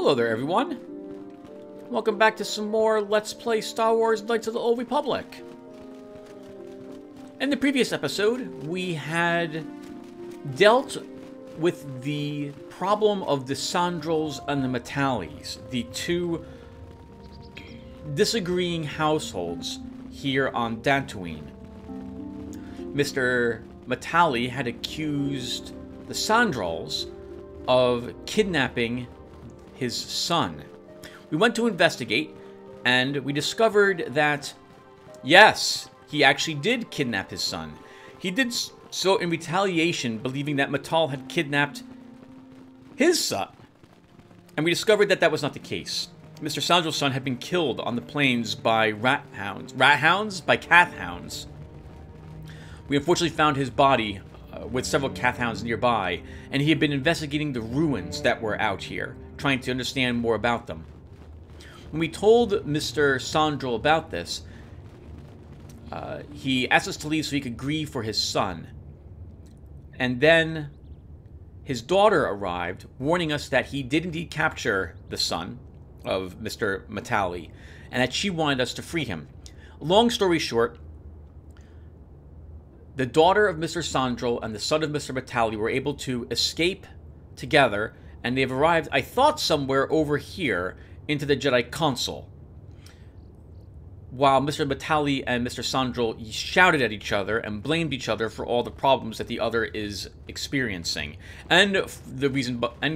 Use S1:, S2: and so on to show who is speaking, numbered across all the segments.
S1: Hello there, everyone. Welcome back to some more Let's Play Star Wars Knights of the Old Republic. In the previous episode, we had dealt with the problem of the Sandrels and the Matalis, the two disagreeing households here on Dantooine. Mr. Matali had accused the Sandrels of kidnapping his son. We went to investigate, and we discovered that, yes, he actually did kidnap his son. He did so in retaliation, believing that Matal had kidnapped his son. And we discovered that that was not the case. Mr. Sandrel's son had been killed on the plains by rat hounds. By cath hounds. We unfortunately found his body with several cath hounds nearby, and he had been investigating the ruins that were out here, trying to understand more about them. When we told Mr. Sandrel about this, he asked us to leave so he could grieve for his son. And then his daughter arrived, warning us that he did indeed capture the son of Mr. Matali, and that she wanted us to free him. Long story short, the daughter of Mr. Sandrel and the son of Mr. Matali were able to escape together, and they've arrived, I thought, somewhere over here into the Jedi Council. While Mr. Matali and Mr. Sandrel shouted at each other and blamed each other for all the problems that the other is experiencing, and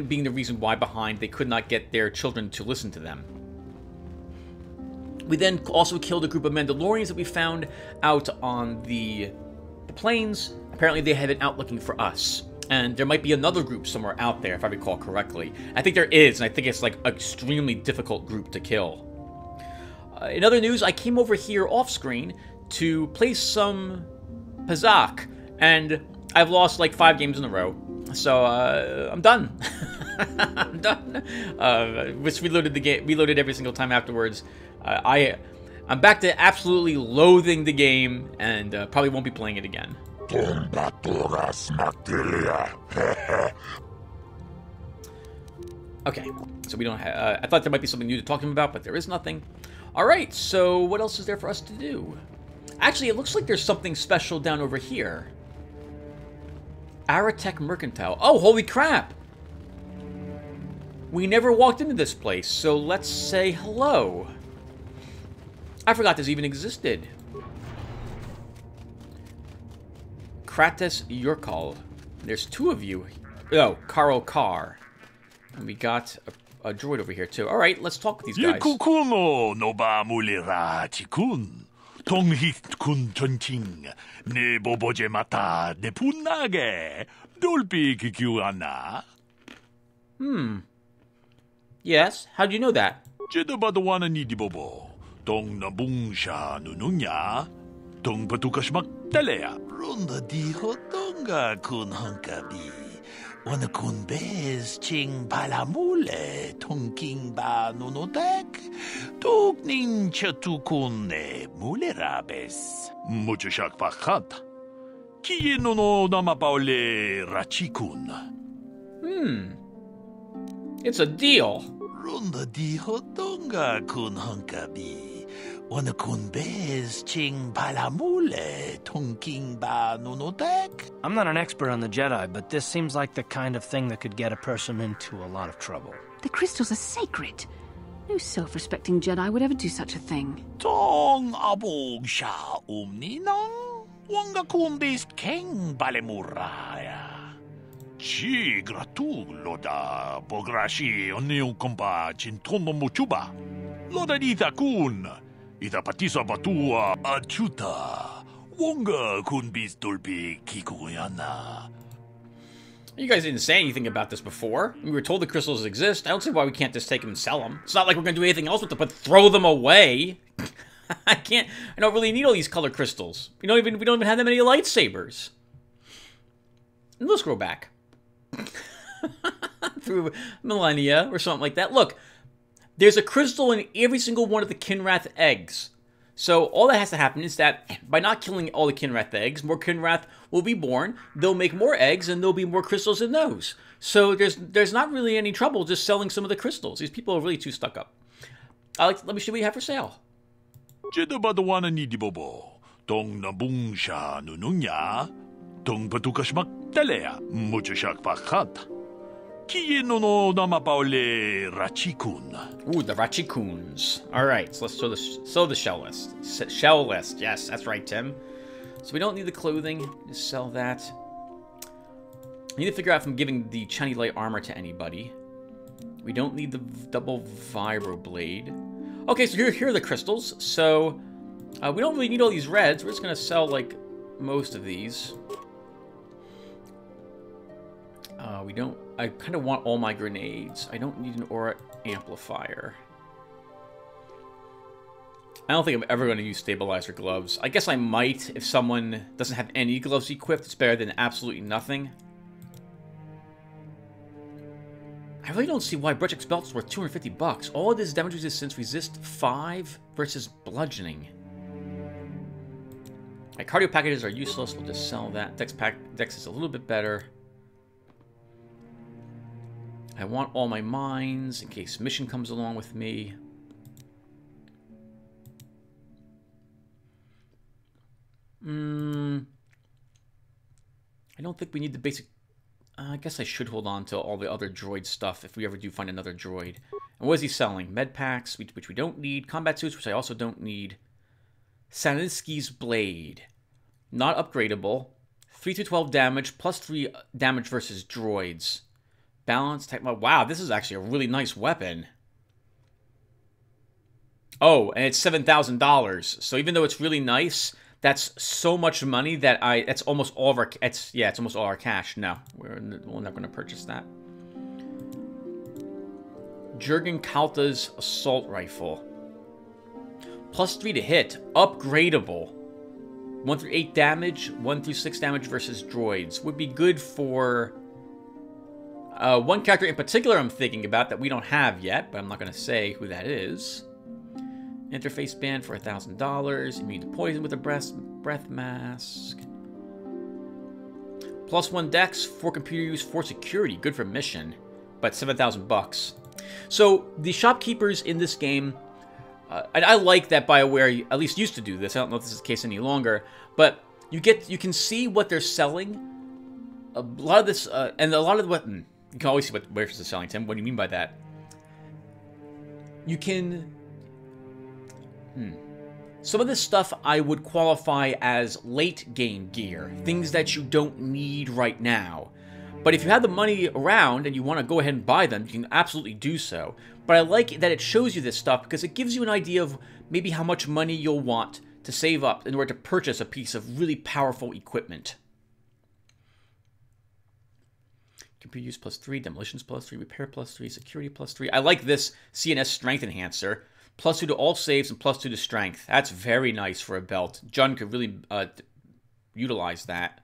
S1: being the reason why behind they could not get their children to listen to them. We then also killed a group of Mandalorians that we found out on the plains. Apparently they had been out looking for us. And there might be another group somewhere out there, if I recall correctly. I think there is, and I think it's like an extremely difficult group to kill. In other news, I came over here off-screen to play some Pazak, and I've lost like 5 games in a row. So, I'm done. I'm done. Just reloaded the game, reloaded every single time afterwards. I'm back to absolutely loathing the game, and probably won't be playing it again. Okay, so we don't have... I thought there might be something new to talk to him about, but there is nothing. Alright, so what else is there for us to do? Actually, it looks like there's something special down over here. Aratech Mercantile. Oh, holy crap! We never walked into this place, so let's say hello. I forgot this even existed. Kratos Yurkal. There's 2 of you. Oh, KotOR. And we got a droid over here too. Alright, let's talk with these guys. Yes, how'd you know that?
S2: Dong na bung sha nununya, dong patukas magdalea. Ronda di hotonga kun hankabi. Wana kun bez ching palamule, tongking ba nunotek, tugning chatukune mulerabes. Muchashak pakat. Kiye nono namapaule rachikun.
S1: It's a deal.
S2: Ronda di hotonga kun hankabi. Wana kun bez ching palamule tongking ba nunotek.
S3: I'm not an expert on the Jedi, but this seems like the kind of thing that could get a person into a lot of trouble.
S4: The crystals are sacred. No self-respecting Jedi would ever do such a thing.
S2: Tong abog sha umninang wanga kun bez keng balemuraya. Chi gratu loda bograshi onion kompa chintono muchuba. Loda dita kun. Ita patisa batua achuta. Wonga kun bis dolpi kikoyana.
S1: You guys didn't say anything about this before. We were told the crystals exist. I don't see why we can't just take them and sell them. It's not like we're going to do anything else with them but throw them away. I don't really need all these color crystals. We don't even have that many lightsabers. And let's go back. Through millennia or something like that. Look, there's a crystal in every single one of the Kinrath eggs. So all that has to happen is that by not killing all the Kinrath eggs, more Kinrath will be born, they'll make more eggs, and there'll be more crystals in those. So there's not really any trouble just selling some of the crystals. These people are really too stuck up. Let me see what you have for sale.
S2: Jedabadawana ni dibobo. Tong nabungsha nununya. Tong patukashmak telea. Muchashak pakat. Kienono namapaole rachikun.
S1: Ooh, the Rachikuns. Alright, so let's show the shell list. Shell list, yes, that's right, Tim. So we don't need the clothing, just sell that. I need to figure out if I'm giving the Chinese light armor to anybody. We don't need the double vibro blade. Okay, so here are the crystals. So we don't really need all these reds. We're just gonna sell like most of these. We don't. I kind of want all my grenades. I don't need an aura amplifier. I don't think I'm ever going to use stabilizer gloves. I guess I might if someone doesn't have any gloves equipped. It's better than absolutely nothing. I really don't see why Brechek's belt is worth 250 bucks. All of this damage resistance, resist 5 versus bludgeoning. My cardio packages are useless. We'll just sell that. Dex is a little bit better. I want all my mines in case mission comes along with me. I don't think we need the basic... I guess I should hold on to all the other droid stuff if we ever do find another droid. And what is he selling? Med packs, which we don't need. Combat suits, which I also don't need. Saninsky's blade. Not upgradable. 3 to 12 damage, plus 3 damage versus droids. Balance, type... Wow, this is actually a really nice weapon. Oh, and it's $7,000. So even though it's really nice... That's so much money that it's almost all of our... It's almost all our cash. No, we're not going to purchase that. Jurgen Kalta's assault rifle. Plus 3 to hit. Upgradable. 1 through 8 damage. 1 through 6 damage versus droids. Would be good for... one character in particular I'm thinking about that we don't have yet, but I'm not going to say who that is. Interface band for $1,000. Immune to poison with a breath mask. Plus 1 dex, 4 computer use, 4 security. Good for mission, but 7,000 bucks. So the shopkeepers in this game, and I like that BioWare at least used to do this. I don't know if this is the case any longer, but you can see what they're selling. A lot of this, and a lot of what you can always see what Verges is selling. Tim, what do you mean by that? You can. Some of this stuff I would qualify as late game gear. Things that you don't need right now. But if you have the money around and you want to go ahead and buy them, you can absolutely do so. But I like that it shows you this stuff because it gives you an idea of maybe how much money you'll want to save up in order to purchase a piece of really powerful equipment. Computer use plus 3, demolitions plus 3, repair plus 3, security plus 3. I like this CNS strength enhancer. Plus 2 to all saves and plus 2 to strength. That's very nice for a belt. Jun could really utilize that.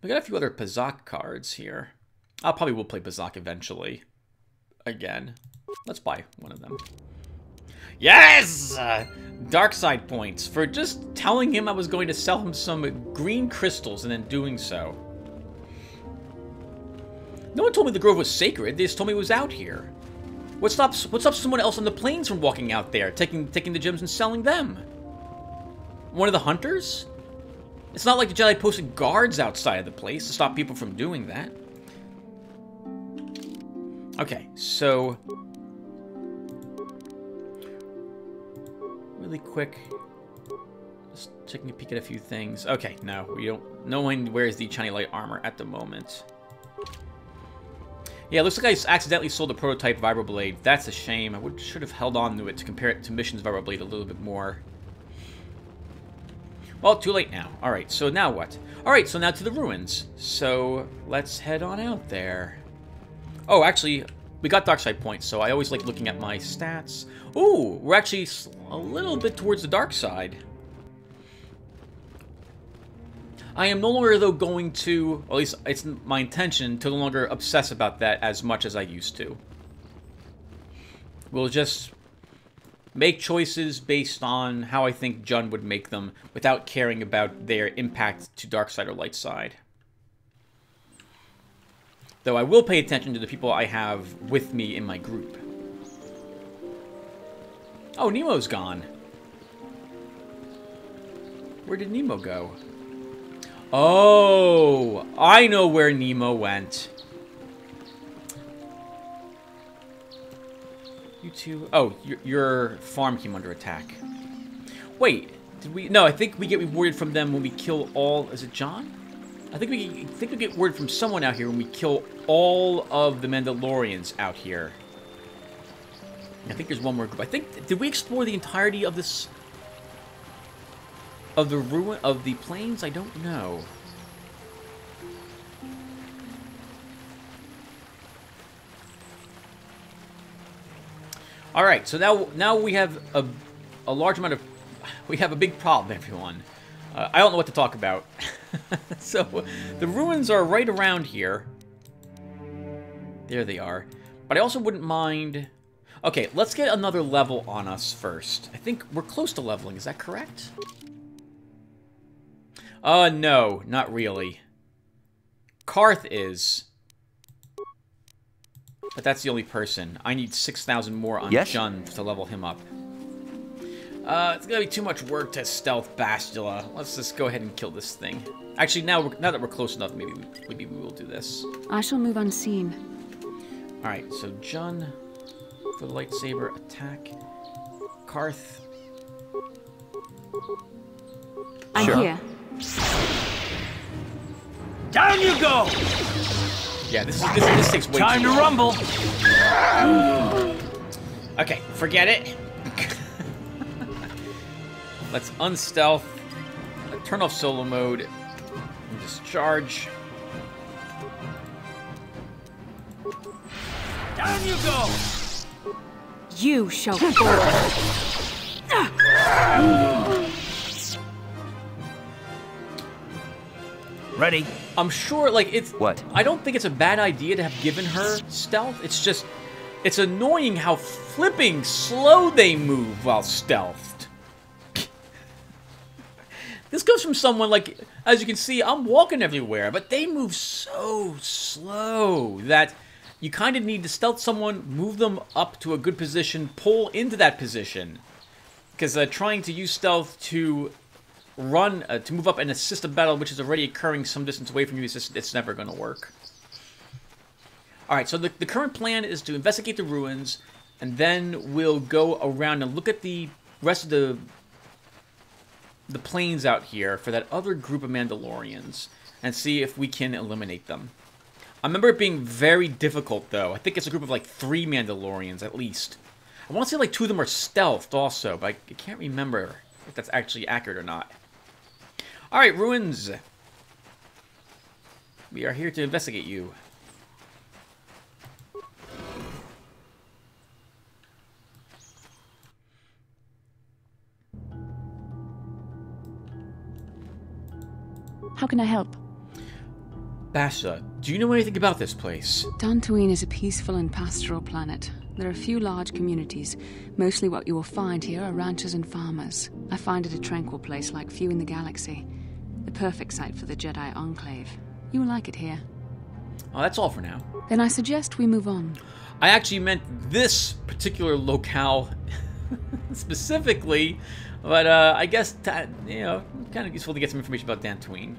S1: We got a few other Pazak cards here. I probably will play Pazak eventually. Again. Let's buy one of them. Yes! Dark side points for just telling him I was going to sell him some green crystals and then doing so. No one told me the grove was sacred. They just told me it was out here. What stops someone else on the plains from walking out there, taking the gems and selling them? One of the hunters? It's not like the Jedi posted guards outside of the place to stop people from doing that. Okay, so... really quick. Just taking a peek at a few things. Okay, no, we don't... No one wears the Chinese light armor at the moment. Yeah, it looks like I accidentally sold the prototype vibroblade. That's a shame. I should have held on to it to compare it to Mission's vibroblade a little bit more. Well, too late now. Alright, so now what? Alright, so now to the ruins. So, let's head on out there. Oh, actually, we got dark side points, so I always like looking at my stats. Ooh, we're actually a little bit towards the dark side. I am no longer, though, going to, or at least it's my intention, to no longer obsess about that as much as I used to. We'll just make choices based on how I think Jun would make them without caring about their impact to dark side or light side. Though I will pay attention to the people I have with me in my group. Oh, Nemo's gone. Where did Nemo go? Oh, I know where Nemo went. You two... Oh, your farm came under attack. Wait, did we... No, I think we get rewarded from them when we kill all... Is it John? I think we get word from someone out here when we kill all of the Mandalorians out here. I think there's one more group. I think... Did we explore the entirety of this... Of the ruin... Of the plains? I don't know. Alright, so now we have a large amount of... We have a big problem, everyone. I don't know what to talk about. So, the ruins are right around here. There they are. But I also wouldn't mind... Okay, let's get another level on us first. I think we're close to leveling, is that correct? No, not really. Karth is. But that's the only person. I need 6,000 more on Jun to level him up. It's gonna be too much work to stealth Bastila. Let's just go ahead and kill this thing. Actually, now that we're close enough, maybe we will do this.
S4: I shall move unseen.
S1: Alright, so Jun for the lightsaber attack. Karth.
S4: I'm here.
S3: Down you go!
S1: Yeah, this takes way
S3: Time
S1: too
S3: to
S1: long.
S3: rumble!
S1: Okay, forget it. Let's unstealth, turn off solo mode, and discharge.
S3: Down you go!
S4: You shall fall.
S3: Ready?
S1: I'm sure, like, it's...
S5: What?
S1: I don't think it's a bad idea to have given her stealth. It's just... It's annoying how flipping slow they move while stealthed. This comes from someone, like, as you can see, I'm walking everywhere, but they move so slow that you kind of need to stealth someone, move them up to a good position, pull into that position. Because trying to use stealth to run, to move up and assist a battle which is already occurring some distance away from you, it's never going to work. Alright, so the current plan is to investigate the ruins, and then we'll go around and look at the rest of the plains out here for that other group of Mandalorians, and see if we can eliminate them. I remember it being very difficult, though. I think it's a group of like 3 Mandalorians, at least. I want to say like 2 of them are stealthed, also, but I can't remember if that's actually accurate or not. Alright, ruins. We are here to investigate you.
S4: How can I help?
S1: Basha, do you know anything about this place?
S4: Dantooine is a peaceful and pastoral planet. There are a few large communities. Mostly what you will find here are ranchers and farmers. I find it a tranquil place like few in the galaxy. The perfect site for the Jedi Enclave. You will like it here.
S1: Oh, that's all for now.
S4: Then I suggest we move on.
S1: I actually meant this particular locale specifically, but I guess, you know, kind of useful to get some information about Dantooine.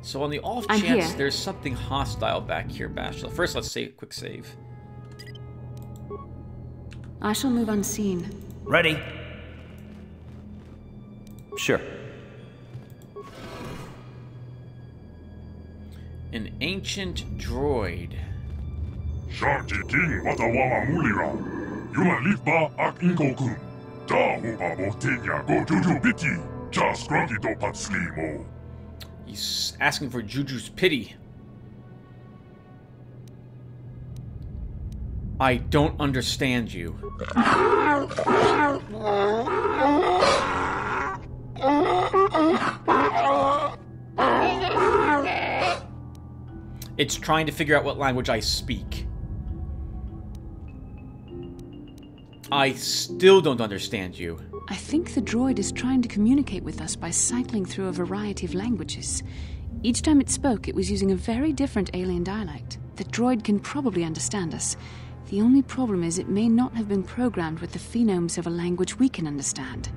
S1: So on the off chance there's something hostile back here, Bashal. First, let's save, quick save.
S4: I shall move unseen.
S3: Ready?
S5: Sure.
S1: An ancient droid.
S6: Sharti king watawama mulira. Yuma lifba ak inkoku. Da hupa botenya go juju piti. Just grunty do patski mo.
S1: He's asking for Juju's pity. I don't understand you. It's trying to figure out what language I speak. I still don't understand you.
S4: I think the droid is trying to communicate with us by cycling through a variety of languages. Each time it spoke, it was using a very different alien dialect. The droid can probably understand us. The only problem is it may not have been programmed with the phonemes of a language we can understand.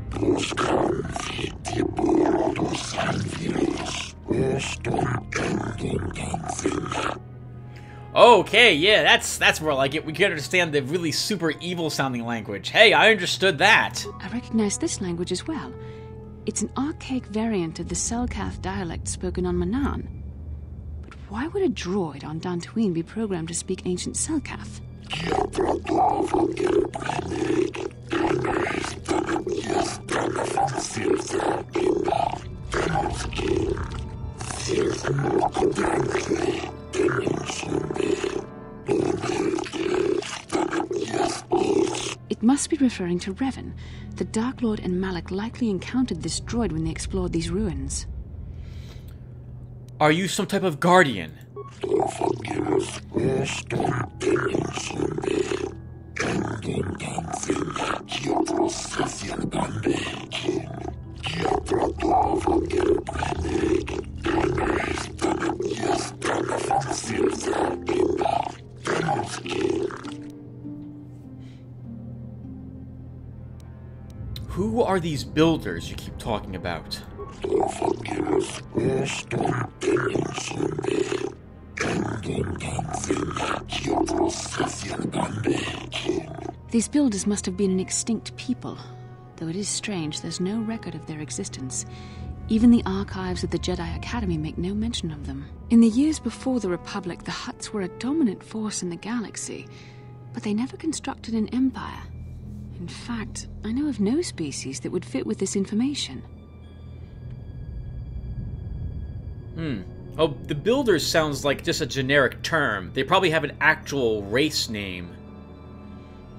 S1: Okay, yeah, that's more like it. We can understand the really super evil-sounding language. Hey, I understood that.
S4: I recognize this language as well. It's an archaic variant of the Selkath dialect spoken on Manan. But why would a droid on Dantooine be programmed to speak ancient Selkath? It must be referring to Revan. The Dark Lord and Malak likely encountered this droid when they explored these ruins.
S1: Are you some type of guardian? Who are these builders you keep talking about?
S4: These builders must have been an extinct people. Though it is strange, there's no record of their existence. Even the archives of the Jedi Academy make no mention of them. In the years before the Republic, the Hutts were a dominant force in the galaxy, but they never constructed an empire. In fact, I know of no species that would fit with this information.
S1: Oh, the builders sounds like just a generic term. They probably have an actual race name.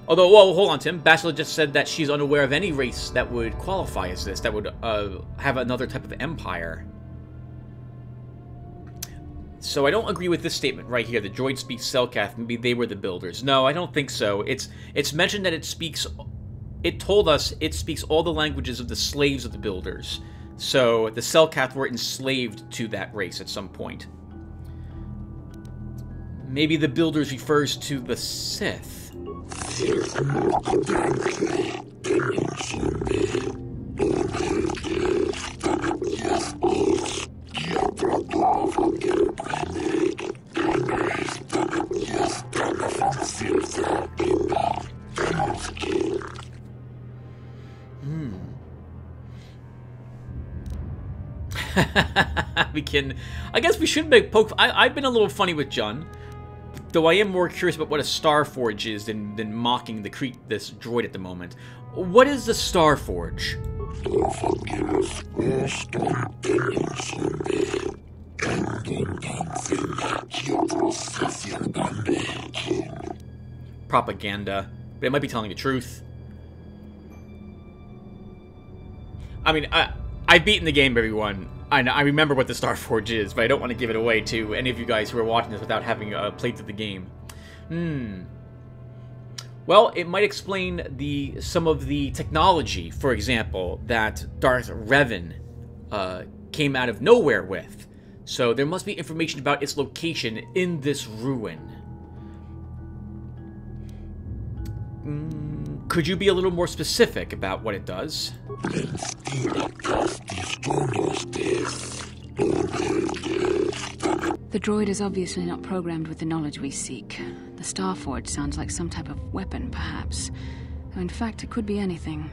S1: Although, whoa, hold on, Tim. Bastila just said that she's unaware of any race that would qualify as this, that would have another type of empire. So I don't agree with this statement right here. The droid speaks Selkath. Maybe they were the builders. No, I don't think so. It's mentioned that it told us it speaks all the languages of the slaves of the builders. So the Selkath were enslaved to that race at some point. Maybe the builders refers to the Sith. I guess we should make poke. I've been a little funny with Jun, though I am more curious about what a Starforge is than mocking this droid at the moment. What is the Starforge? Propaganda, but it might be telling the truth. I mean, I've beaten the game, everyone. I remember what the Starforge is, but I don't want to give it away to any of you guys who are watching this without having played through the game. Well, it might explain some of the technology, for example, that Darth Revan came out of nowhere with. So there must be information about its location in this ruin. Could you be a little more specific about what it does?
S4: The droid is obviously not programmed with the knowledge we seek. The Starforge sounds like some type of weapon, perhaps. Though in fact, it could be anything.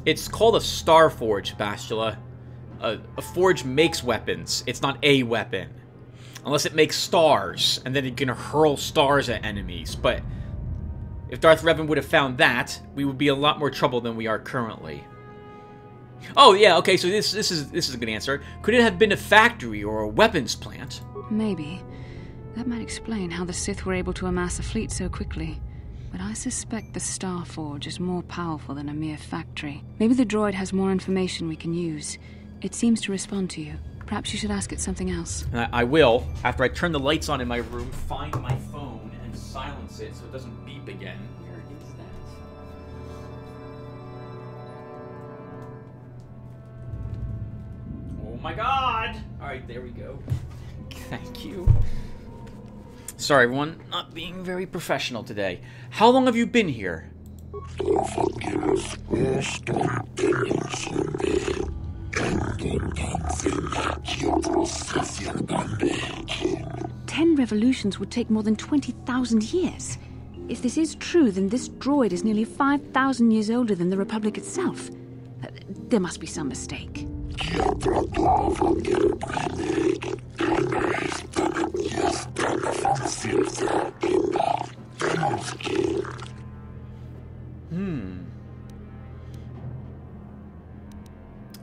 S1: It's called a Starforge, Bastila. A forge makes weapons. It's not a weapon. Unless it makes stars, and then it can hurl stars at enemies. But if Darth Revan would have found that, we would be in a lot more trouble than we are currently. Oh, yeah, okay, so this is a good answer. Could it have been a factory or a weapons plant?
S4: Maybe. That might explain how the Sith were able to amass a fleet so quickly. But I suspect the Starforge is more powerful than a mere factory. Maybe the droid has more information we can use. It seems to respond to you. Perhaps you should ask it something else.
S1: And I will, after I turn the lights on in my room, find my phone and silence it so it doesn't beep again. Where is that? Oh my god! Alright, there we go. Thank you. Sorry, everyone. Not being very professional today. How long have you been here?
S4: 10 revolutions would take more than 20,000 years. If this is true, then this droid is nearly 5,000 years older than the Republic itself. There must be some mistake.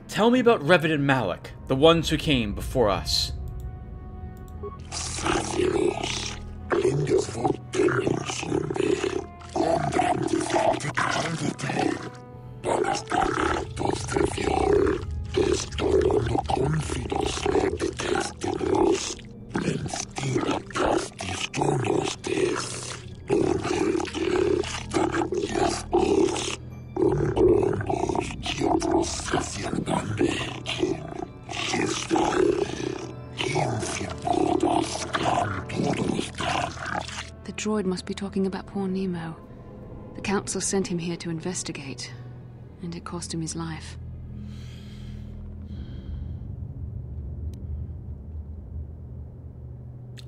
S1: Tell me about Revan and Malak, the ones who came before us.
S4: The droid must be talking about poor Nemo. The Council sent him here to investigate, and it cost him his life.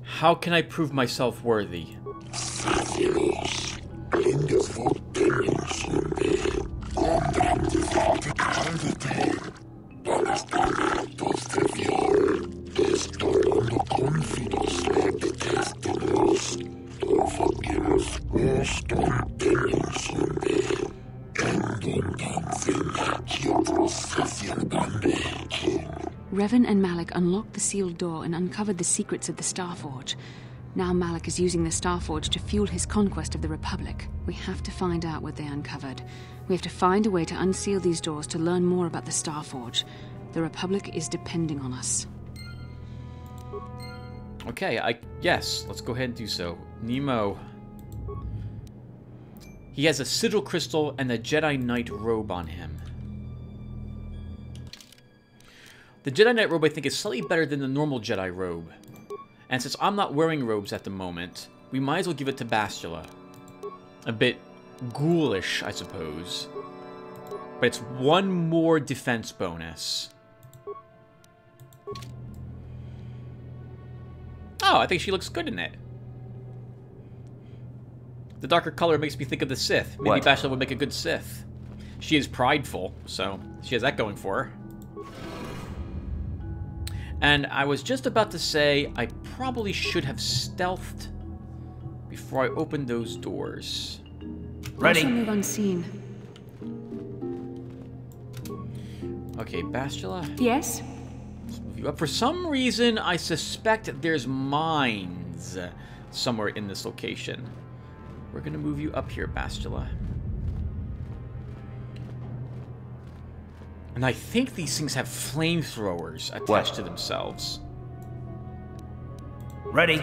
S1: How can I prove myself worthy?
S4: Revan and Malak unlocked the sealed door and uncovered the secrets of the Starforge. Now Malak is using the Starforge to fuel his conquest of the Republic. We have to find out what they uncovered. We have to find a way to unseal these doors to learn more about the Starforge. The Republic is depending on us.
S1: Okay, yes, let's go ahead and do so. Nemo. He has a sigil crystal and a Jedi Knight robe on him. The Jedi Knight robe, I think, is slightly better than the normal Jedi robe. And since I'm not wearing robes at the moment, we might as well give it to Bastila. A bit ghoulish, I suppose. But it's one more defense bonus. Oh, I think she looks good in it. The darker color makes me think of the Sith. Maybe Bastila would make a good Sith. She is prideful, so she has that going for her. And I was just about to say, I probably should have stealthed before I opened those doors.
S4: Ready. Also move unseen.
S1: Okay, Bastila.
S4: Yes?
S1: Let's move you up. For some reason, I suspect there's mines somewhere in this location. We're gonna move you up here, Bastila. And I think these things have flamethrowers attached to themselves.
S3: Ready.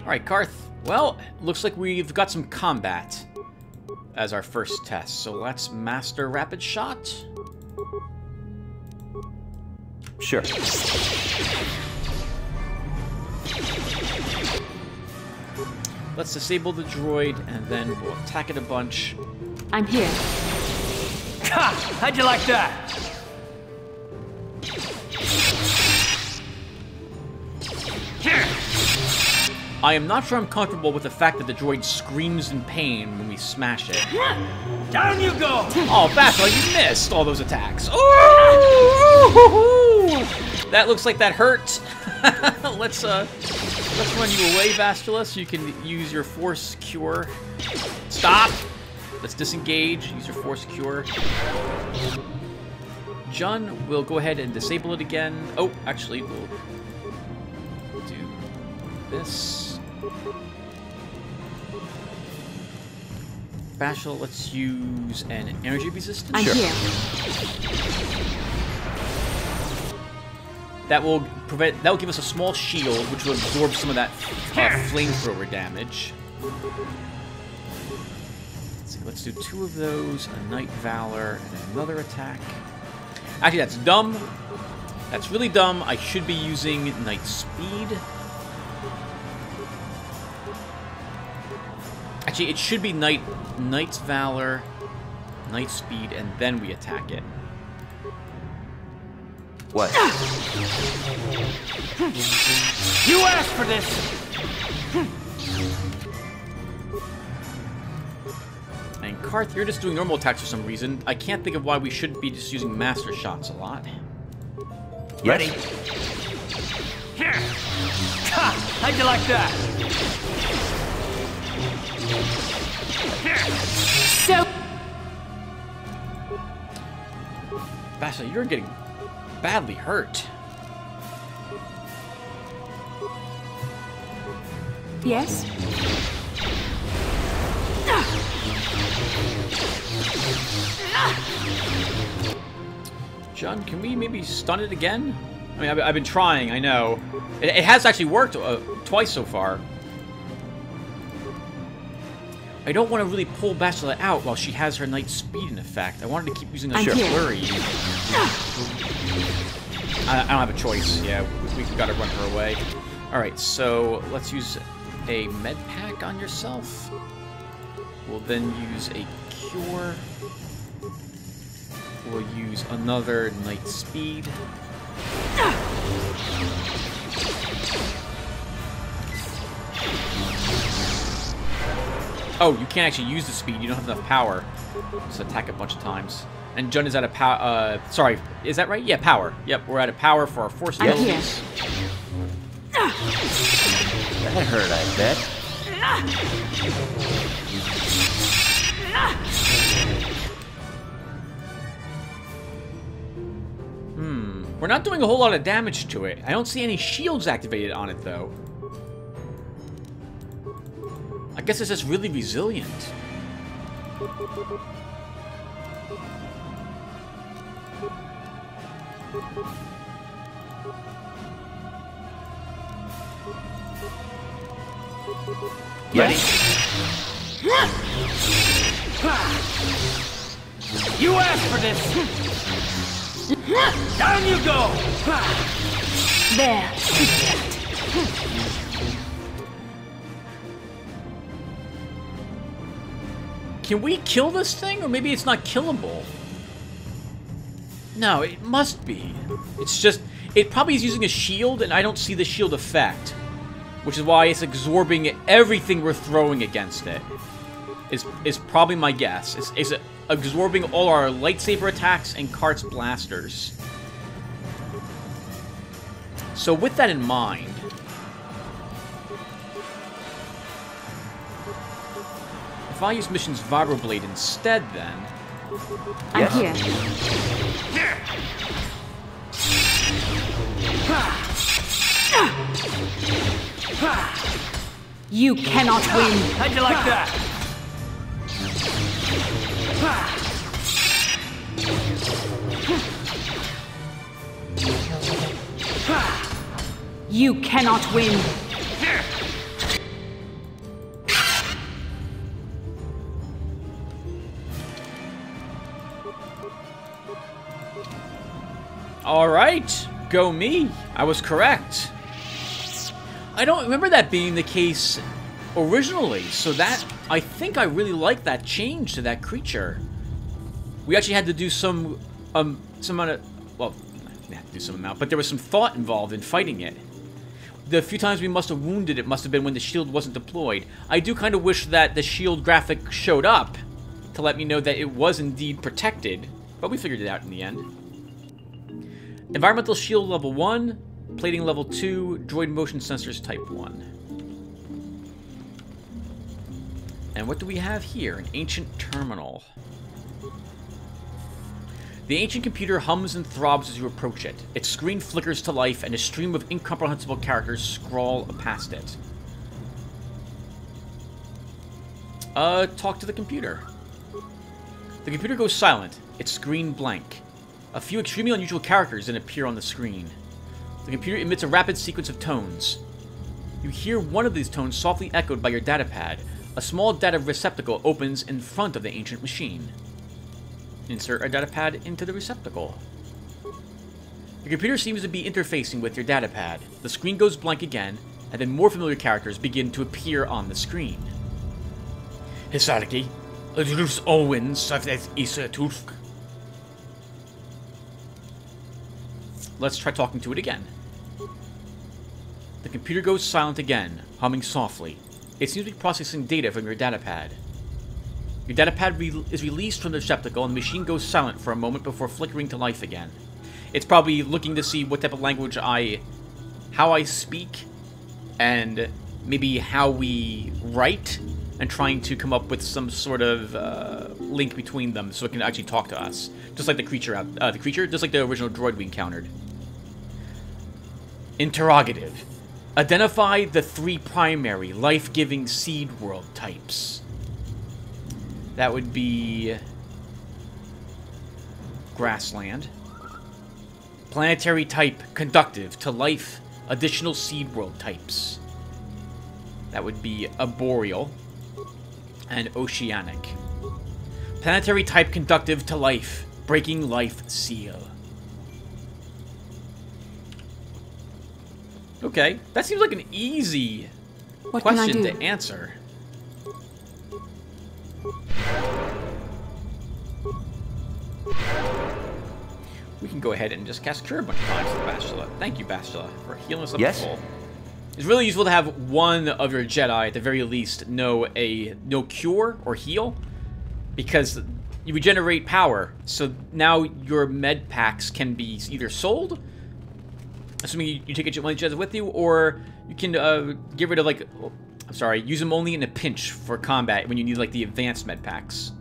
S1: Alright, Karth. Well, looks like we've got some combat as our first test. So let's master rapid shot.
S3: Sure.
S1: Let's disable the droid, and then we'll attack it a bunch.
S4: I'm here.
S3: Ha! How'd you like that? Here!
S1: I am not sure I'm comfortable with the fact that the droid screams in pain when we smash it.
S3: Down you go!
S1: Oh, Bastila, you missed all those attacks. Oh! That looks like that hurt. Let's run you away, Bastila, so you can use your force cure. Stop! Let's disengage. Use your force cure. Jun will go ahead and disable it again. Oh, actually, we'll do this. Bashal, let's use an energy resistance.
S4: I'm here.
S1: that will give us a small shield, which will absorb some of that flamethrower damage. Let's see, let's do 2 of those, a Knight Valor, and another attack. Actually, that's dumb. That's really dumb. I should be using Knight Speed. Actually, it should be Knight's Valor, Knight Speed, and then we attack it.
S3: What? You asked for this!
S1: And Karth, you're just doing normal attacks for some reason. I can't think of why we shouldn't be just using master shots a lot.
S3: Ready? Here! Ha! How'd you like that?
S4: So...
S1: Basta, you're getting badly hurt.
S4: Yes?
S1: John, can we maybe stun it again? I mean, I've been trying, I know. It has actually worked twice so far. I don't want to really pull Bastila out while she has her Knight Speed in effect. I wanted to keep using a flurry. I don't have a choice. Yeah, we've got to run her away. Alright, so let's use a med pack on yourself. We'll then use a cure. We'll use another Knight Speed. Oh, you can't actually use the speed. You don't have enough power. Just attack a bunch of times. And Jun is out of power. Sorry, is that right? Yeah, power. Yep, we're out of power for our force abilities.
S3: That hurt, I bet.
S1: We're not doing a whole lot of damage to it. I don't see any shields activated on it, though. I guess it's just really resilient.
S3: Ready? You asked for this! Down you go!
S4: There.
S1: Can we kill this thing? Or maybe it's not killable. No, it must be. It's just... It probably is using a shield, and I don't see the shield effect. Which is why it's absorbing everything we're throwing against it. Is probably my guess. It's absorbing all our lightsaber attacks and Karth's blasters. So with that in mind... If I use Mission's Vibroblade instead, then...
S4: I'm here. You cannot win.
S3: How'd you like that?
S4: You cannot win.
S1: Alright, go me. I was correct. I don't remember that being the case originally, so that, I think I really like that change to that creature. We actually had to do some amount of, well, we had to do some amount, but there was some thought involved in fighting it. The few times we must have wounded it must have been when the shield wasn't deployed. I do kind of wish that the shield graphic showed up to let me know that it was indeed protected, but we figured it out in the end. Environmental shield level 1, plating level 2, droid motion sensors type 1. And what do we have here? An ancient terminal. The ancient computer hums and throbs as you approach it. Its screen flickers to life and a stream of incomprehensible characters scrawl past it. Talk to the computer. The computer goes silent, its screen blank. A few extremely unusual characters then appear on the screen. The The computer emits a rapid sequence of tones. You hear one of these tones softly echoed by your datapad. A small data receptacle opens in front of the ancient machine. Insert a datapad into the receptacle. Your computer seems to be interfacing with your datapad. The screen goes blank again, and then more familiar characters begin to appear on the screen. Hisarki, Rus Owen, Safet Isa Turk. Let's try talking to it again. The computer goes silent again, humming softly. It seems to be processing data from your datapad. Your datapad is released from the receptacle, and the machine goes silent for a moment before flickering to life again. It's probably looking to see what type of language how I speak, and maybe how we write, and trying to come up with some sort of link between them so it can actually talk to us. Just like the creature, just like the original droid we encountered. Interrogative. Identify the 3 primary life-giving seed world types. That would be grassland. Planetary type, conductive to life, additional seed world types. That would be arboreal and oceanic. Planetary type, conductive to life, breaking life seal. Okay, that seems like an easy question to answer. We can go ahead and just cast Cure a bunch of times to Bastila. Thank you, Bastila, for healing us up full. It's really useful to have one of your Jedi, at the very least, know Cure or Heal, because you regenerate power. So now your med packs can be either sold, assuming you take one of the Jedi with you, or you can get rid of, like, I'm sorry, use them only in a pinch for combat when you need, like, the advanced med packs.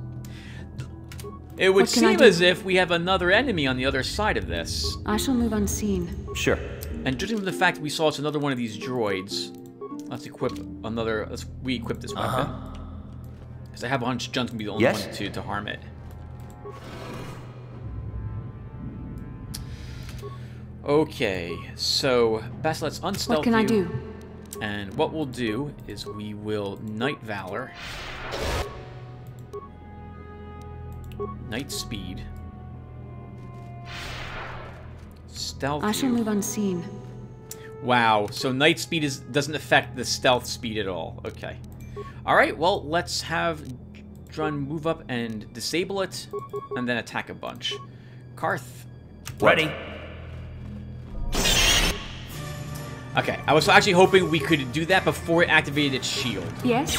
S1: It would seem as if we have another enemy on the other side of this.
S4: I shall move unseen.
S5: Sure.
S1: And judging from the fact that we saw it's another one of these droids, let's re-equip this weapon. Because I have a hunch Jun's gonna be the only one to harm it. Okay, so Bastila, let's unstealth you.
S4: What can I do?
S1: And what we'll do is we will Night Valor, Night Speed, Stealth.
S4: I shall move unseen.
S1: Wow, so Night Speed doesn't affect the Stealth Speed at all. Okay. Alright, well, let's have Drun move up and disable it, and then attack a bunch. Karth.
S5: Ready.
S1: Okay, I was actually hoping we could do that before it activated its shield.
S4: Yes?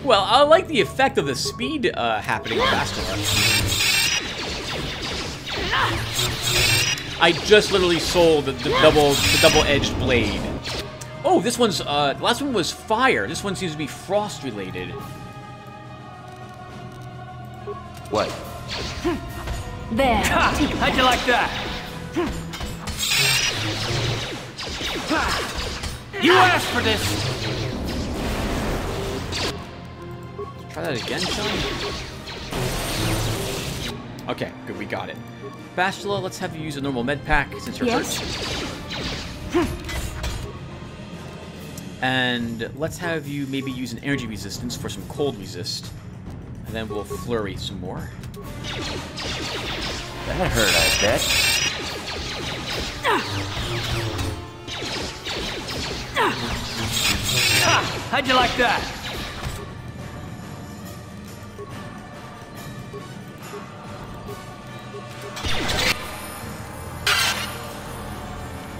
S1: Well, I like the effect of the speed happening on Bastila. I just literally sold the double-edged blade. Oh, this one's, the last one was fire. This one seems to be frost-related.
S5: What?
S4: There.
S3: How'd you like that? You asked for this!
S1: Try that again, Sean? Okay, good, we got it. Bastila, let's have you use a normal med pack since you're hurt. And let's have you maybe use an energy resistance for some cold resist. And then we'll flurry some more.
S5: That hurt, I bet.
S3: How'd you like that?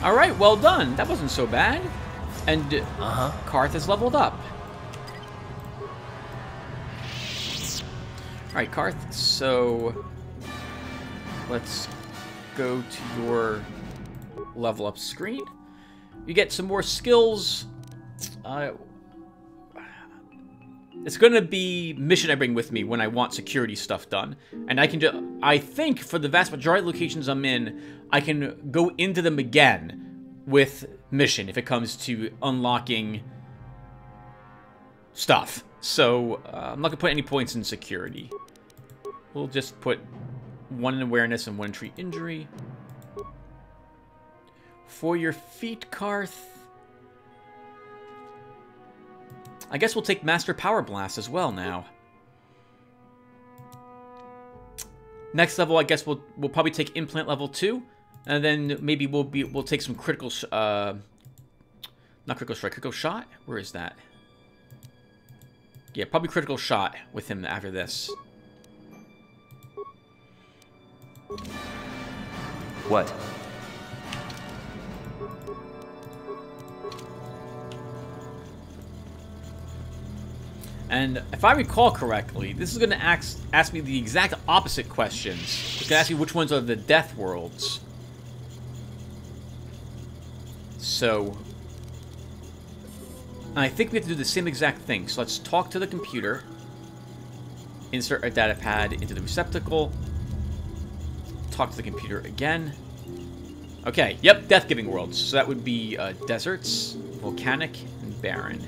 S1: Alright, well done. That wasn't so bad. And Karth has leveled up. Alright, Karth, so let's go to your level up screen. You get some more skills. It's gonna be mission I bring with me when I want security stuff done. And I think for the vast majority of locations I'm in, I can go into them again with mission if it comes to unlocking stuff. So I'm not gonna put any points in security. We'll just put 1 in awareness and 1 in treat injury. For your feet, Karth. I guess we'll take Master Power Blast as well now. Next level, I guess we'll probably take Implant level 2, and then maybe we'll take some critical not critical strike, critical shot. Where is that? Yeah, probably critical shot with him after this.
S5: What?
S1: And if I recall correctly, this is going to ask me the exact opposite questions. It's going to ask me which ones are the death worlds. So, I think we have to do the same exact thing. So let's talk to the computer. Insert our data pad into the receptacle. Talk to the computer again. Okay, yep, death-giving worlds. So that would be deserts, volcanic, and barren.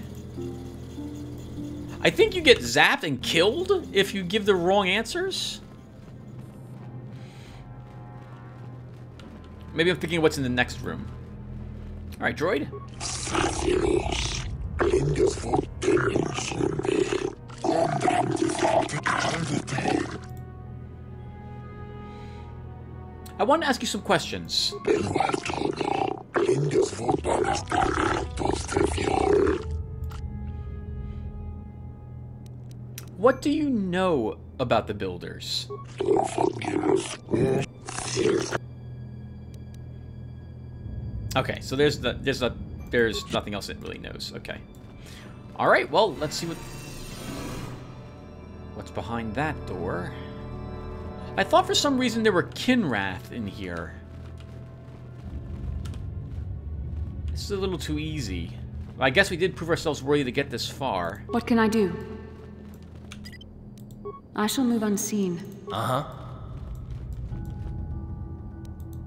S1: I think you get zapped and killed if you give the wrong answers. Maybe I'm thinking of what's in the next room. Alright, droid. I want to ask you some questions. What do you know about the builders? Okay, so there's nothing else it really knows. Okay. All right, well, let's see what's behind that door. I thought for some reason there were Kinrath in here. This is a little too easy. I guess we did prove ourselves worthy to get this far.
S4: What can I do? I shall move unseen.
S3: Uh-huh.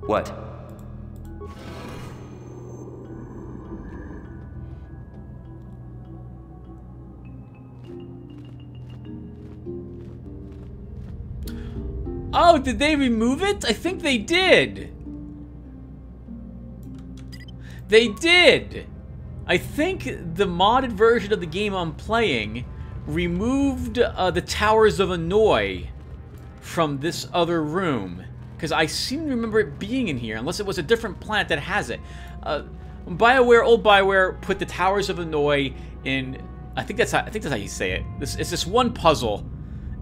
S5: What?
S1: Oh, did they remove it? I think they did. They did. I think the modded version of the game I'm playing removed the Towers of Annoy from this other room. Because I seem to remember it being in here, unless it was a different planet that has it. BioWare, old BioWare, put the Towers of Annoy in. I think that's how you say it. It's this one puzzle,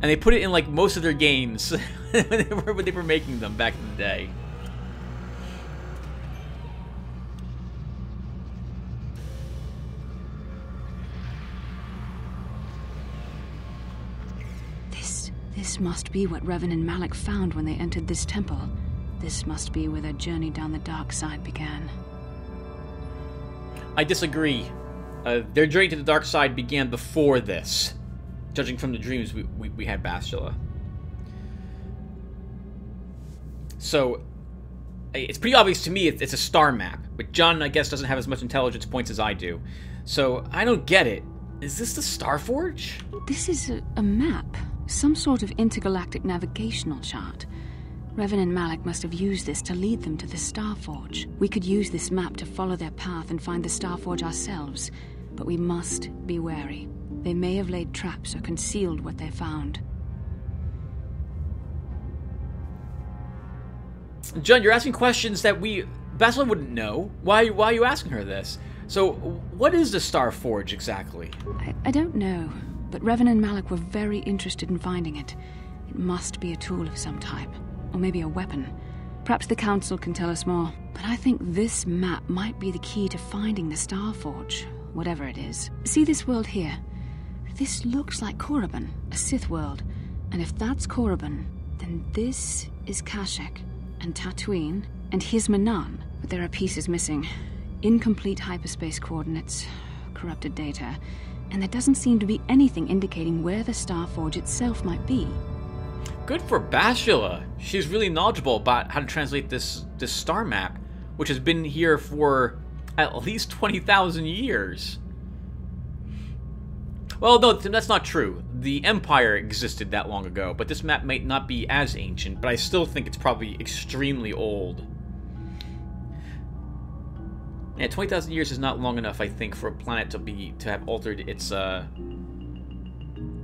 S1: and they put it in like most of their games when they were making them back in the day.
S4: This must be what Revan and Malak found when they entered this temple. This must be where their journey down the dark side began.
S1: I disagree. Their journey to the dark side began before this, judging from the dreams we had Bastila. So, it's pretty obvious to me it's a star map, but John, I guess, doesn't have as much intelligence points as I do. So, I don't get it. Is this the Starforge?
S4: This is a map. Some sort of intergalactic navigational chart. Revan and Malak must have used this to lead them to the Starforge. We could use this map to follow their path and find the Starforge ourselves, but we must be wary. They may have laid traps or concealed what they found.
S1: John, you're asking questions that Bastila wouldn't know. Why are you asking her this? So, what is the Starforge exactly?
S4: I don't know. But Revan and Malak were very interested in finding it. It must be a tool of some type. Or maybe a weapon. Perhaps the Council can tell us more. But I think this map might be the key to finding the Starforge. Whatever it is. See this world here? This looks like Korriban, a Sith world. And if that's Korriban, then this is Kashyyyk, and Tatooine, and here's Manan. But there are pieces missing. Incomplete hyperspace coordinates, corrupted data, and there doesn't seem to be anything indicating where the Starforge itself might be.
S1: Good for Bastila. She's really knowledgeable about how to translate this star map, which has been here for at least 20,000 years. Well, no, that's not true. The Empire existed that long ago, but this map might not be as ancient, but I still think it's probably extremely old. Yeah, 20,000 years is not long enough, I think, for a planet to have altered its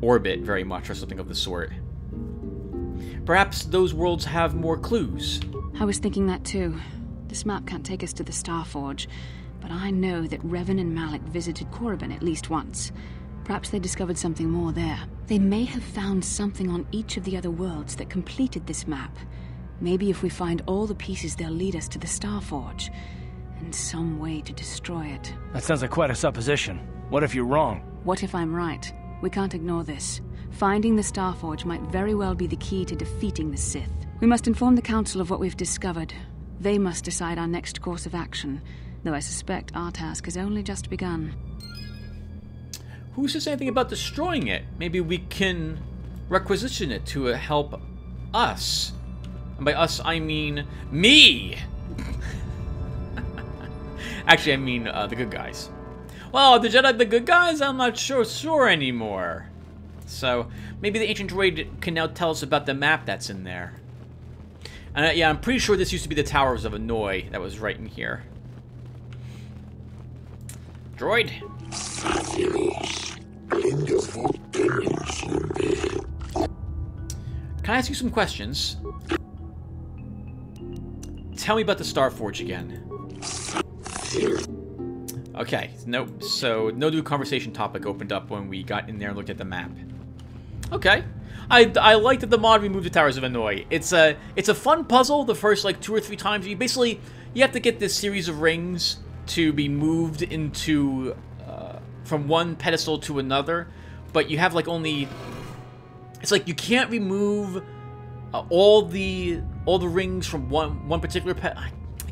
S1: orbit very much, or something of the sort. Perhaps those worlds have more clues.
S4: I was thinking that too. This map can't take us to the Starforge, but I know that Revan and Malak visited Korriban at least once. Perhaps they discovered something more there. They may have found something on each of the other worlds that completed this map. Maybe if we find all the pieces, they'll lead us to the Starforge, and some way to destroy it.
S3: That sounds like quite a supposition. What if you're wrong?
S4: What if I'm right? We can't ignore this. Finding the Starforge might very well be the key to defeating the Sith. We must inform the Council of what we've discovered. They must decide our next course of action, though I suspect our task has only just begun.
S1: Who says anything about destroying it? Maybe we can requisition it to help us. And by us, I mean me! Actually, I mean the good guys. Well, the Jedi the good guys? I'm not sure anymore. So, maybe the ancient droid can now tell us about the map that's in there. And yeah, I'm pretty sure this used to be the Towers of Annoy that was right in here. Droid? Can I ask you some questions? Tell me about the Starforge again. Okay, nope. So, no new conversation topic opened up when we got in there and looked at the map. Okay. I like that the mod removed the Towers of Annoy. It's a fun puzzle the first, like, 2 or 3 times. You have to get this series of rings to be moved into, from one pedestal to another. But you have, like, only... It's like you can't remove all the rings from one particular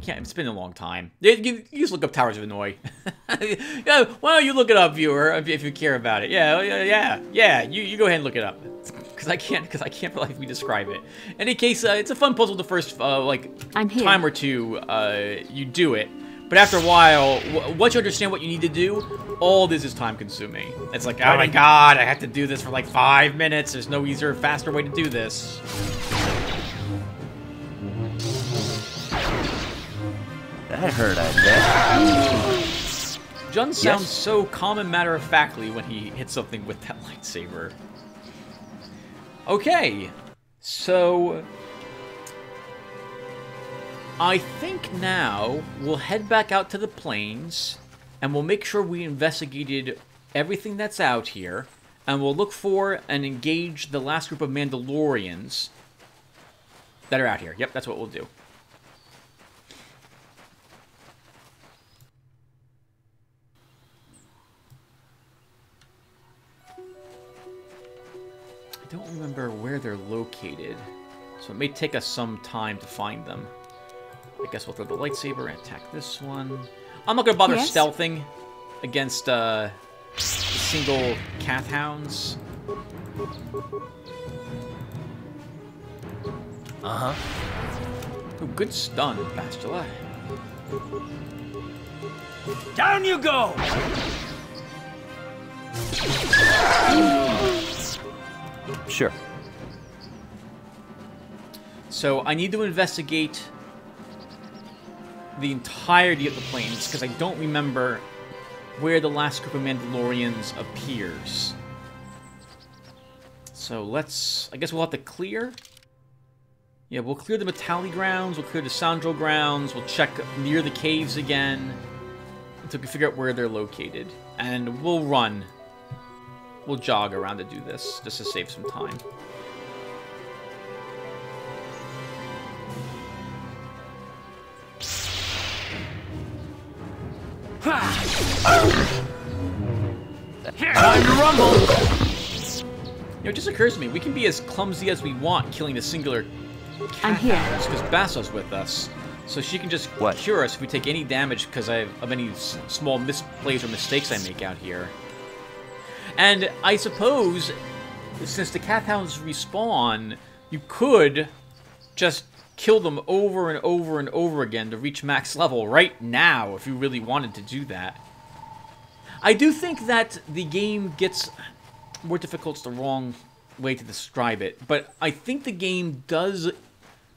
S1: it's been a long time. You just look up Towers of Annoy. Yeah, why don't you look it up, viewer, if you care about it? Yeah. You go ahead and look it up, because I can't believe describe it. In any case, it's a fun puzzle the first time or two you do it, but after a while, once you understand what you need to do, all this is time consuming. It's like, oh my god, I have to do this for like 5 minutes. There's no easier, faster way to do this.
S5: That hurt, I bet.
S1: Jun sounds so calm and matter-of-factly when he hits something with that lightsaber. Okay, so... I think now we'll head back out to the plains, and we'll make sure we investigated everything that's out here, and we'll look for and engage the last group of Mandalorians that are out here. Yep, that's what we'll do. I don't remember where they're located, so it may take us some time to find them. I guess we'll throw the lightsaber and attack this one. I'm not going to bother stealthing against single Kath hounds.
S3: Uh-huh.
S1: Oh, good stun, Bastila.
S3: Down you go!
S5: Sure.
S1: So I need to investigate the entirety of the plains, because I don't remember where the last group of Mandalorians appears. So let's... I guess we'll have to clear. Yeah, we'll clear the Metali grounds, we'll clear the Sandro grounds, we'll check near the caves again, until we figure out where they're located. And we'll run. We'll jog around to do this, just to save some time.
S3: Time to rumble!
S1: You know, it just occurs to me, we can be as clumsy as we want killing the singular
S4: I'm here.
S1: because Bassa's with us. So she can just cure us if we take any damage because of any small misplays or mistakes I make out here. And I suppose, since the Kath hounds respawn, you could just kill them over and over and over again to reach max level right now if you really wanted to do that. I do think that the game gets more difficult. Is the wrong way to describe it, but I think the game does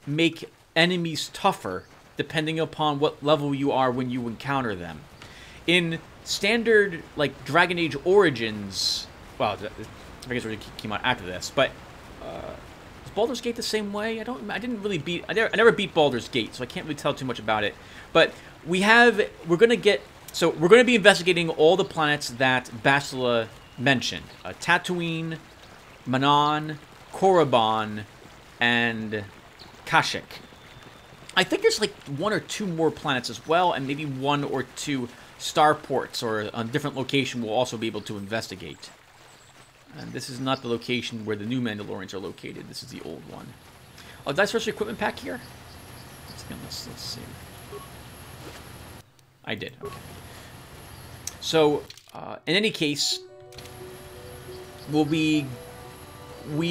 S1: make enemies tougher depending upon what level you are when you encounter them. In standard, like, Dragon Age Origins, well, I guess it came out after this, but is Baldur's Gate the same way? I never beat Baldur's Gate, so I can't really tell too much about it. But we're gonna be investigating all the planets that Bastila mentioned: Tatooine, Manan, Korriban, and Kashyyyk. I think there's like 1 or 2 more planets as well, and maybe 1 or 2 starports or a different location we'll also be able to investigate. And this is not the location where the new Mandalorians are located. This is the old one. Oh, did I search the equipment pack here? Let's see. I did. Okay. So, in any case, we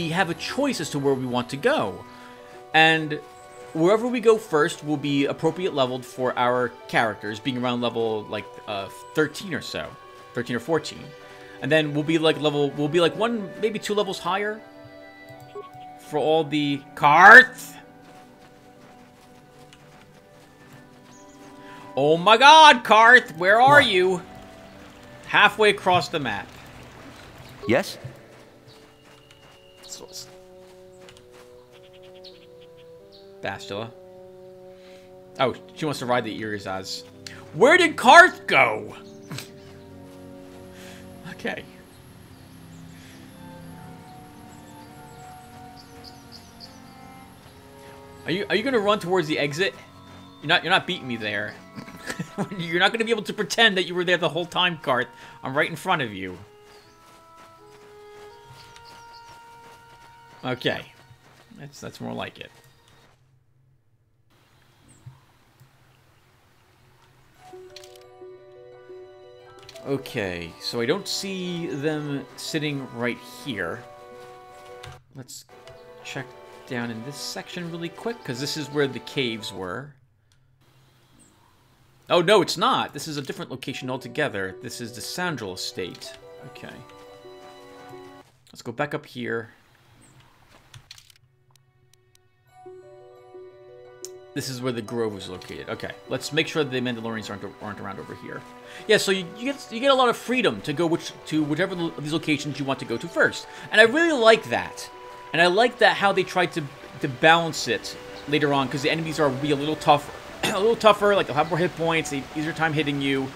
S1: have a choice as to where we want to go. And wherever we go first will be appropriate leveled for our characters, being around level like 13 or so, 13 or 14, and then we'll be like 1, maybe 2 levels higher for all the carts. Oh my God, Karth, where are you? Halfway across the map.
S5: Yes?
S1: Bastila. Oh, she wants to ride the Irizaz. Where did Karth go? Okay. Are you gonna run towards the exit? You're not beating me there. You're not gonna be able to pretend that you were there the whole time, Karth. I'm right in front of you. Okay. That's more like it. Okay, so I don't see them sitting right here. Let's check down in this section really quick, because this is where the caves were. Oh, no, it's not. This is a different location altogether. This is the Sandral Estate. Okay. Let's go back up here. This is where the grove was located. Okay, let's make sure the Mandalorians aren't around over here. Yeah, so you get a lot of freedom to go to whichever of these locations you want to go to first, and I really like that. And I like that how they tried to balance it later on, because the enemies are be a little tougher, like they'll have more hit points, they have easier time hitting you.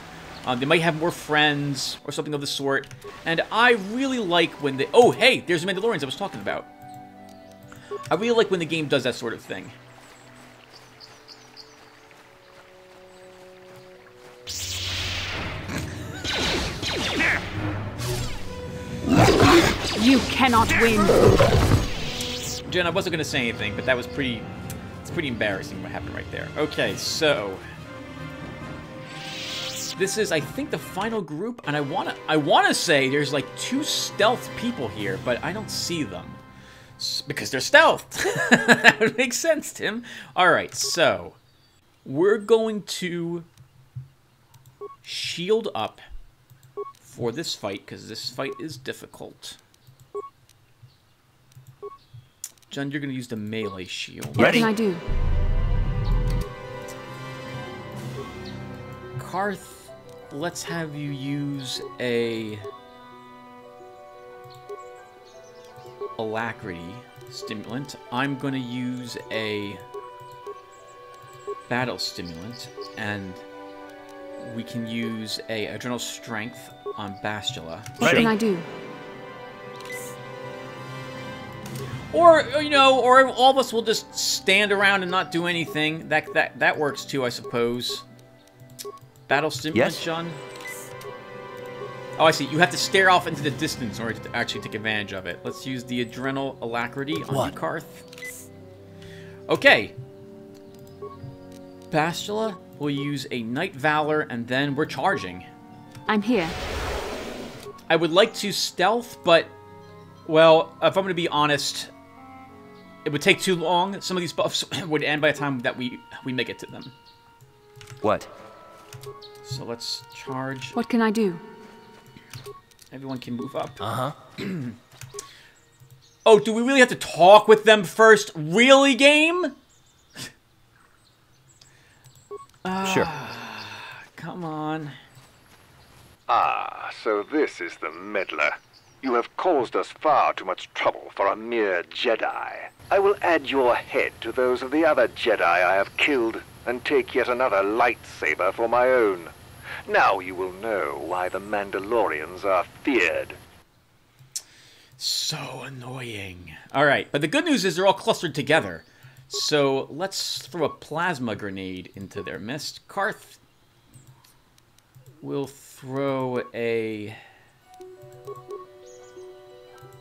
S1: They might have more friends or something of the sort. And I really like when they... Oh, hey, there's the Mandalorians I was talking about. I really like when the game does that sort of thing.
S4: You cannot win.
S1: Jen, I wasn't going to say anything, but that was pretty... It's pretty embarrassing what happened right there. Okay, so... This is, I think, the final group, and I wanna say there's like 2 stealth people here, but I don't see them. Because they're stealth! That would make sense, Tim. Alright, so... We're going to... shield up for this fight, because this fight is difficult. Jen, you're going to use the melee shield.
S4: What can I do?
S1: Karth, let's have you use a alacrity stimulant. I'm going to use a battle stimulant, and we can use a adrenal strength on Bastila.
S4: What can I do?
S1: Or, you know, or all of us will just stand around and not do anything. That works too, I suppose. Battle stimulant,
S5: yes.
S1: John? Oh, I see. You have to stare off into the distance in order to actually take advantage of it. Let's use the adrenal alacrity on you, Karth. Okay. Bastila will use a Night Valor, and then we're charging.
S4: I'm here.
S1: I would like to stealth, but, well, if I'm going to be honest, it would take too long. Some of these buffs would end by the time that we make it to them.
S5: What?
S1: So let's charge.
S4: What can I do?
S1: Everyone can move up.
S3: Uh-huh.
S1: Oh, do we really have to talk with them first? Really, game?
S5: Sure.
S1: Come on.
S7: Ah, so this is the meddler. You have caused us far too much trouble for a mere Jedi. I will add your head to those of the other Jedi I have killed, and take yet another lightsaber for my own. Now you will know why the Mandalorians are feared.
S1: So annoying. Alright, but the good news is they're all clustered together. So let's throw a plasma grenade into their midst. Karth will throw a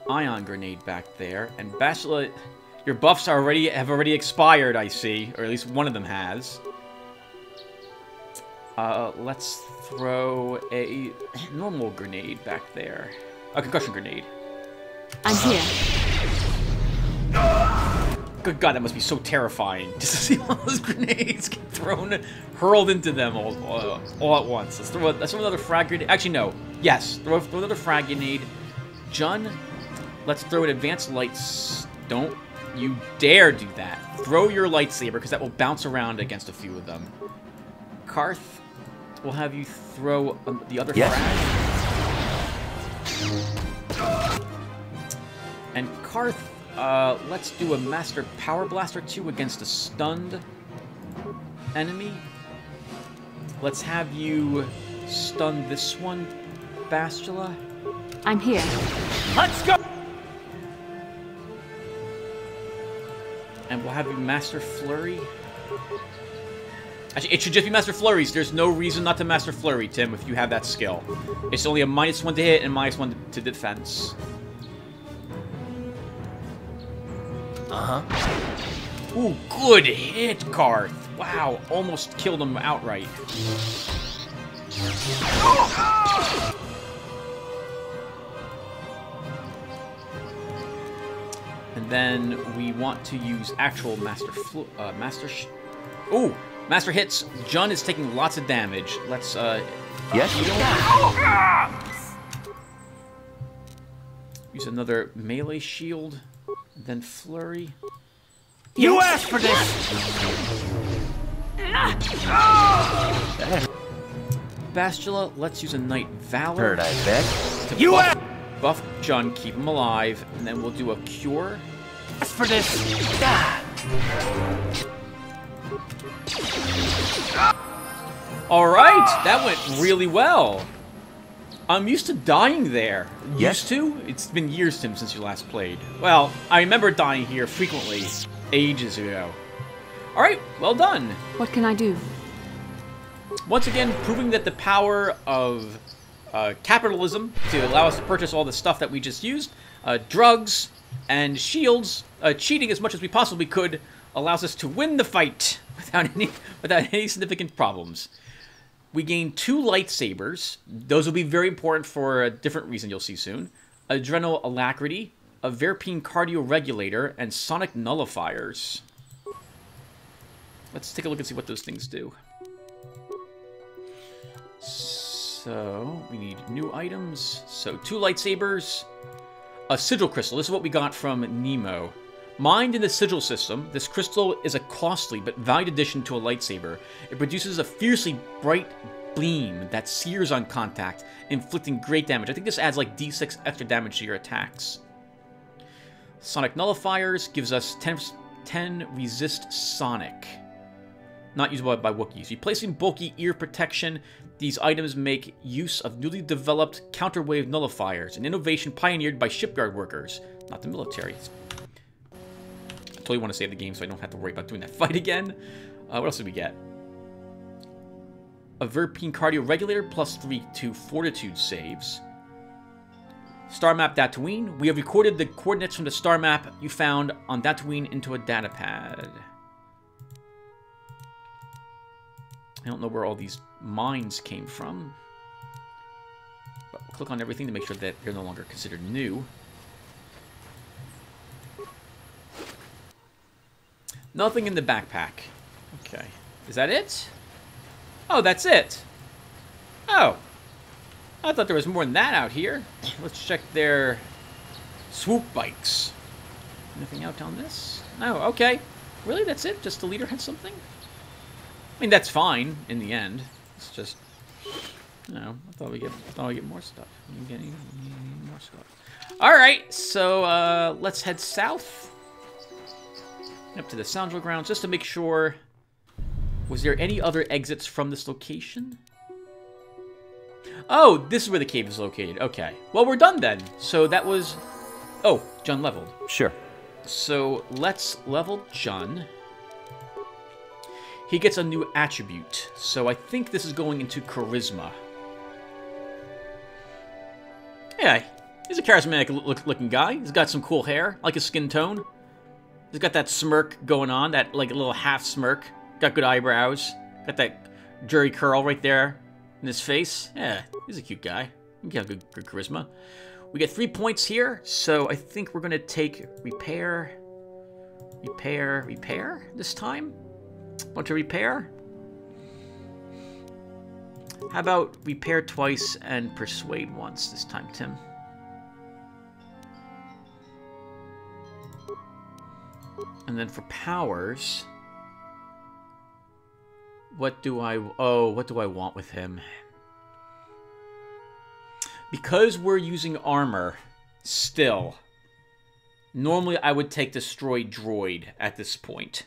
S1: ion grenade back there. And Bastila, your buffs have already expired, I see. Or at least one of them has. Let's throw a normal grenade back there. A concussion grenade.
S4: I'm here.
S1: Good God, that must be so terrifying. Just to see all those grenades get thrown, hurled into them all at once. Let's throw another frag grenade. Actually, no. Yes, throw another frag grenade. Jun, let's throw an advanced lights. Don't you dare do that. Throw your lightsaber, because that will bounce around against a few of them. Karth, we'll have you throw the other frag. And Karth, let's do a Master Power Blaster 2 against a stunned enemy. Let's have you stun this one, Bastila.
S4: I'm here.
S1: Let's go! And we'll have you Master Flurry. Actually, it should just be Master Flurries. There's no reason not to Master Flurry, Tim, if you have that skill. It's only a -1 to hit and -1 to defense.
S3: Uh-huh.
S1: Ooh, good hit, Karth. Wow, almost killed him outright. And then we want to use actual Ooh, Master hits. Jun is taking lots of damage. Let's,
S5: Yes?
S1: use another melee shield. Then Flurry.
S3: You asked for this!
S1: Bastila, let's use a Knight Valor.
S5: Heard, I bet.
S1: To buff Jun, keep him alive, and then we'll do a Cure.
S3: Asked for this!
S1: Alright, that went really well. I'm used to dying there.
S5: Yes?
S1: Used to? It's been years, Tim, since you last played. Well, I remember dying here frequently, ages ago. Alright, well done.
S4: What can I do?
S1: Once again, proving that the power of capitalism to allow us to purchase all the stuff that we just used, drugs and shields, cheating as much as we possibly could, allows us to win the fight without any significant problems. We gain 2 lightsabers. Those will be very important for a different reason you'll see soon. Adrenal Alacrity, a Verpine Cardio Regulator, and Sonic Nullifiers. Let's take a look and see what those things do. So, we need new items. So, 2 lightsabers. A Sigil Crystal. This is what we got from Nemo. Mined in the Sigil system, this crystal is a costly but valued addition to a lightsaber. It produces a fiercely bright beam that sears on contact, inflicting great damage. I think this adds like D6 extra damage to your attacks. Sonic Nullifiers gives us 10 resist Sonic. Not usable by Wookiees. Replacing bulky ear protection, these items make use of newly developed counterwave nullifiers, an innovation pioneered by shipyard workers, not the military. I totally want to save the game so I don't have to worry about doing that fight again. What else did we get? A Verpine Cardio Regulator, +3 to Fortitude saves. Star Map Tatooine. We have recorded the coordinates from the star map you found on Tatooine into a datapad. I don't know where all these mines came from. But we'll click on everything to make sure that they're no longer considered new. Nothing in the backpack. Okay. Is that it? Oh, that's it. Oh. I thought there was more than that out here. Let's check their swoop bikes. Anything out on this? No, okay. Really, that's it? Just the leader had something? I mean, that's fine in the end. It's just, you know, I thought we get more stuff. You getting more stuff? All right, so let's head south up to the Scoundrel Grounds just to make sure. Was there any other exits from this location? Oh, this is where the cave is located. Okay. Well, we're done then. So that was... Oh, Jun leveled.
S5: Sure.
S1: So let's level Jun. He gets a new attribute. So I think this is going into Charisma. Yeah, he's a charismatic looking guy. He's got some cool hair. I like his skin tone. He's got that smirk going on. That, like, little half smirk. Got good eyebrows. Got that jerry curl right there in his face. Yeah, he's a cute guy. He got good charisma. We get 3 points here, so I think we're going to take repair this time. Want to repair? How about repair twice and persuade once this time, Tim? And then for powers... What do I want with him? Because we're using armor still, normally I would take Destroy Droid at this point.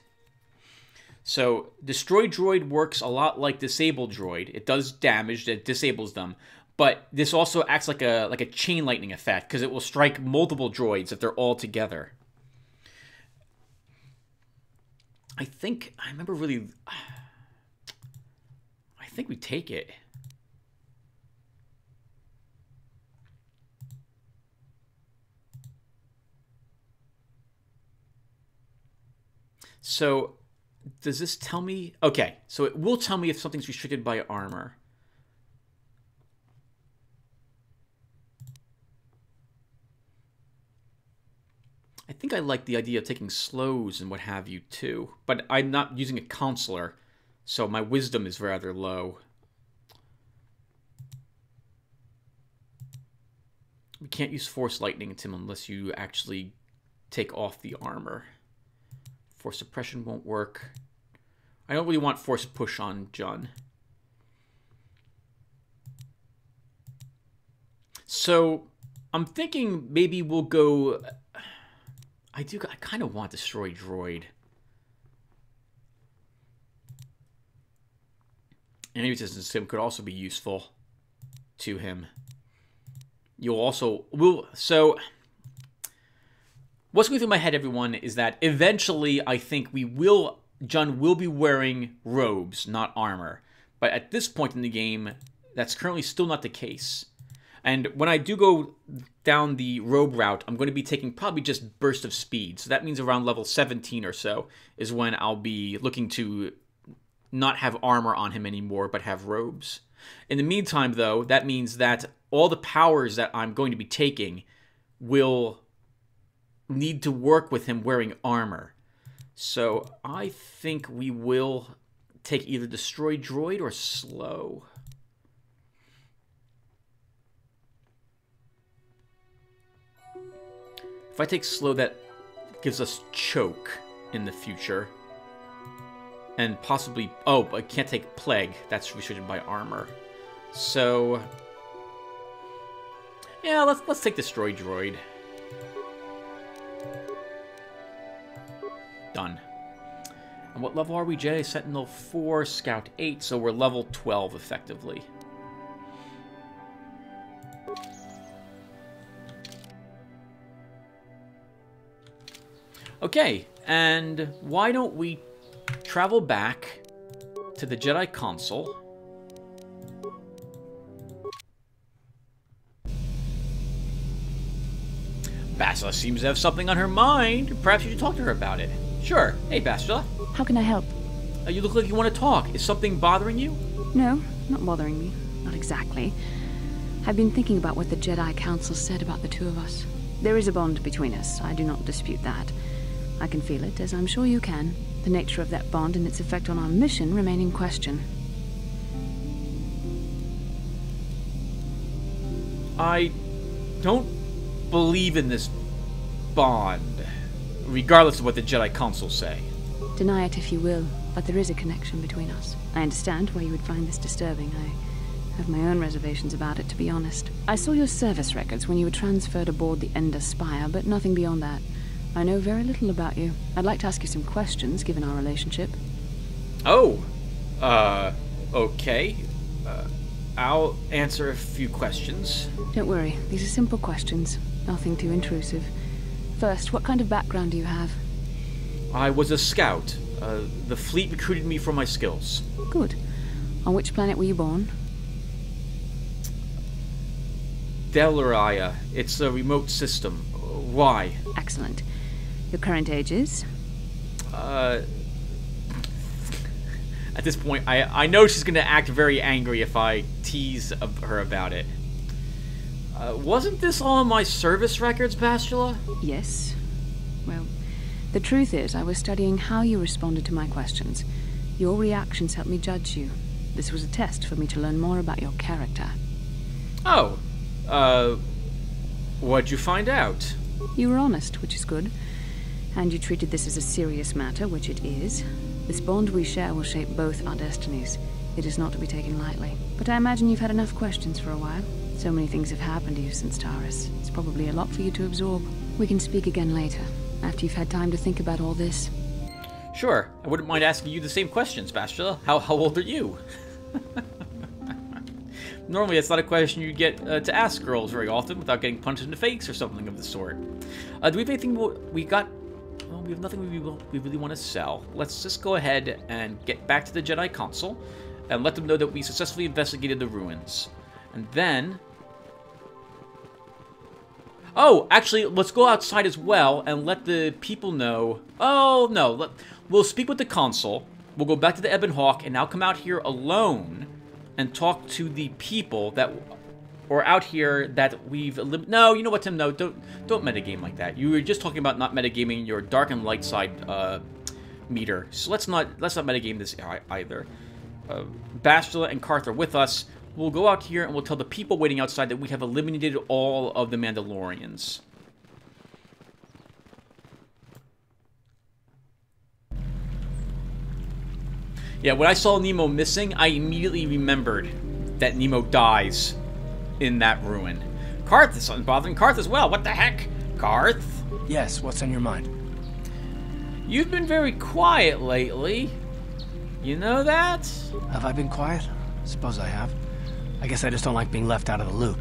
S1: So Destroy Droid works a lot like Disable Droid. It does damage that disables them, but this also acts like a chain lightning effect because it will strike multiple droids if they're all together. I think we take it. So, does this tell me? Okay, so it will tell me if something's restricted by armor. I think I like the idea of taking slows and what have you too, but I'm not using a counselor. So my wisdom is rather low. We can't use Force Lightning, Tim, unless you actually take off the armor. Force Suppression won't work. I don't really want Force Push on Jun. So I'm thinking maybe we'll go... I kind of want Destroy Droid. Energy resistance Sim could also be useful to him. So what's going through my head, everyone, is that eventually I think Jun will be wearing robes, not armor. But at this point in the game, that's currently still not the case. And when I do go down the robe route, I'm going to be taking probably just burst of speed. So that means around level 17 or so is when I'll be looking to not have armor on him anymore, but have robes. In the meantime, though, that means that all the powers that I'm going to be taking will need to work with him wearing armor. So I think we will take either Destroy Droid or Slow. If I take Slow, that gives us Choke in the future. And possibly... Oh, I can't take Plague. That's restricted by armor. So... yeah, let's take Destroy Droid. Done. And what level are we, Jedi? Sentinel 4, Scout 8, so we're level 12, effectively. Okay, and why don't we travel back to the Jedi Council. Bastila seems to have something on her mind. Perhaps you should talk to her about it. Sure. Hey, Bastila.
S4: How can I help?
S1: You look like you want to talk. Is something bothering you?
S4: No, not bothering me. Not exactly. I've been thinking about what the Jedi Council said about the two of us. There is a bond between us. I do not dispute that. I can feel it, as I'm sure you can. The nature of that bond and its effect on our mission remain in question.
S1: I don't believe in this bond, regardless of what the Jedi Council say.
S4: Deny it if you will, but there is a connection between us. I understand why you would find this disturbing. I have my own reservations about it, to be honest. I saw your service records when you were transferred aboard the Ender Spire, but nothing beyond that. I know very little about you. I'd like to ask you some questions, given our relationship.
S1: Oh, okay. I'll answer a few questions.
S4: Don't worry, these are simple questions. Nothing too intrusive. First, what kind of background do you have?
S1: I was a scout. The fleet recruited me for my skills.
S4: Good. On which planet were you born?
S1: Delaria. It's a remote system. Why?
S4: Excellent. Your current age is?
S1: At this point, I know she's going to act very angry if I tease her about it. Wasn't this all on my service records, Bastila?
S4: Yes. Well, the truth is, I was studying how you responded to my questions. Your reactions helped me judge you. This was a test for me to learn more about your character.
S1: Oh. What'd you find out?
S4: You were honest, which is good. And you treated this as a serious matter, which it is. This bond we share will shape both our destinies. It is not to be taken lightly. But I imagine you've had enough questions for a while. So many things have happened to you since Taris. It's probably a lot for you to absorb. We can speak again later, after you've had time to think about all this.
S1: Sure. I wouldn't mind asking you the same questions, Bastila. How old are you? Normally, that's not a question you get to ask girls very often without getting punched in the face or something of the sort. Do we have anything we got? Well, we have nothing we really want to sell. Let's just go ahead and get back to the Jedi Council and let them know that we successfully investigated the ruins. And then... Oh, actually, let's go outside as well and let the people know... Oh, no. We'll speak with the Consul. We'll go back to the Ebon Hawk and now come out here alone and talk to the people that... Or out here that we've... No, you know what, Tim? No, don't metagame like that. You were just talking about not metagaming your dark and light side meter. So let's not metagame this either. Bastila and Karth are with us. We'll go out here and we'll tell the people waiting outside that we have eliminated all of the Mandalorians. Yeah, when I saw Nemo missing, I immediately remembered that Nemo dies in that ruin. Karth is bothering Karth as well. What the heck? Karth?
S3: Yes, what's on your mind?
S1: You've been very quiet lately. You know that?
S3: Have I been quiet? Suppose I have. I guess I just don't like being left out of the loop.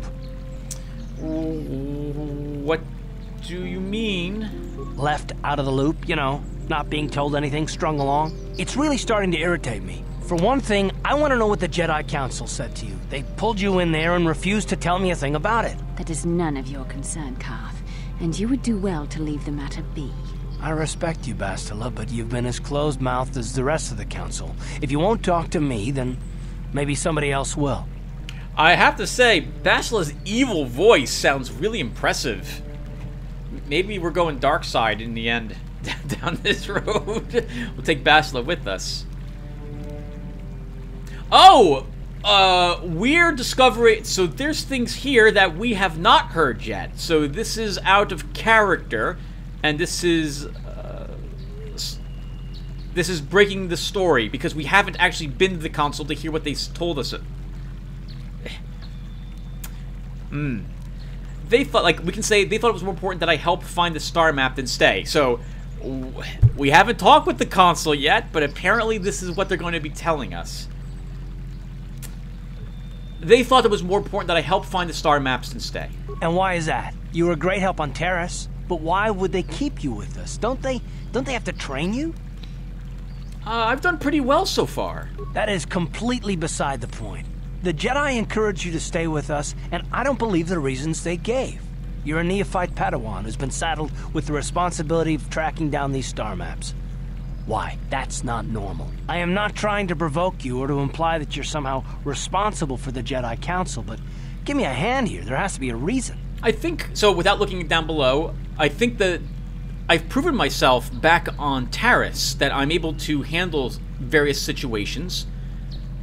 S1: What do you mean?
S3: Left out of the loop, you know, not being told anything, strung along. It's really starting to irritate me. For one thing, I want to know what the Jedi Council said to you. They pulled you in there and refused to tell me a thing about it.
S4: That is none of your concern, Karth, and you would do well to leave the matter be.
S3: I respect you, Bastila, but you've been as closed-mouthed as the rest of the Council. If you won't talk to me, then maybe somebody else will.
S1: I have to say, Bastila's evil voice sounds really impressive. Maybe we're going dark side in the end down this road. We'll take Bastila with us. Oh! We're discovering... So there's things here that we have not heard yet. So this is out of character. And this is breaking the story. Because we haven't actually been to the Council to hear what they told us. They thought, like, we can say, they thought it was more important that I help find the star map than stay. So, we haven't talked with the Consul yet, but apparently this is what they're going to be telling us. They thought it was more important that I help find the star maps than stay.
S3: And why is that? You were a great help on Taris, but why would they keep you with us? Don't they have to train you?
S1: I've done pretty well so far.
S3: That is completely beside the point. The Jedi encouraged you to stay with us, and I don't believe the reasons they gave. You're a neophyte Padawan who's been saddled with the responsibility of tracking down these star maps. Why? That's not normal. I am not trying to provoke you or to imply that you're somehow responsible for the Jedi Council, but give me a hand here. There has to be a reason.
S1: I think, so without looking down below, I think that I've proven myself back on Taris that I'm able to handle various situations.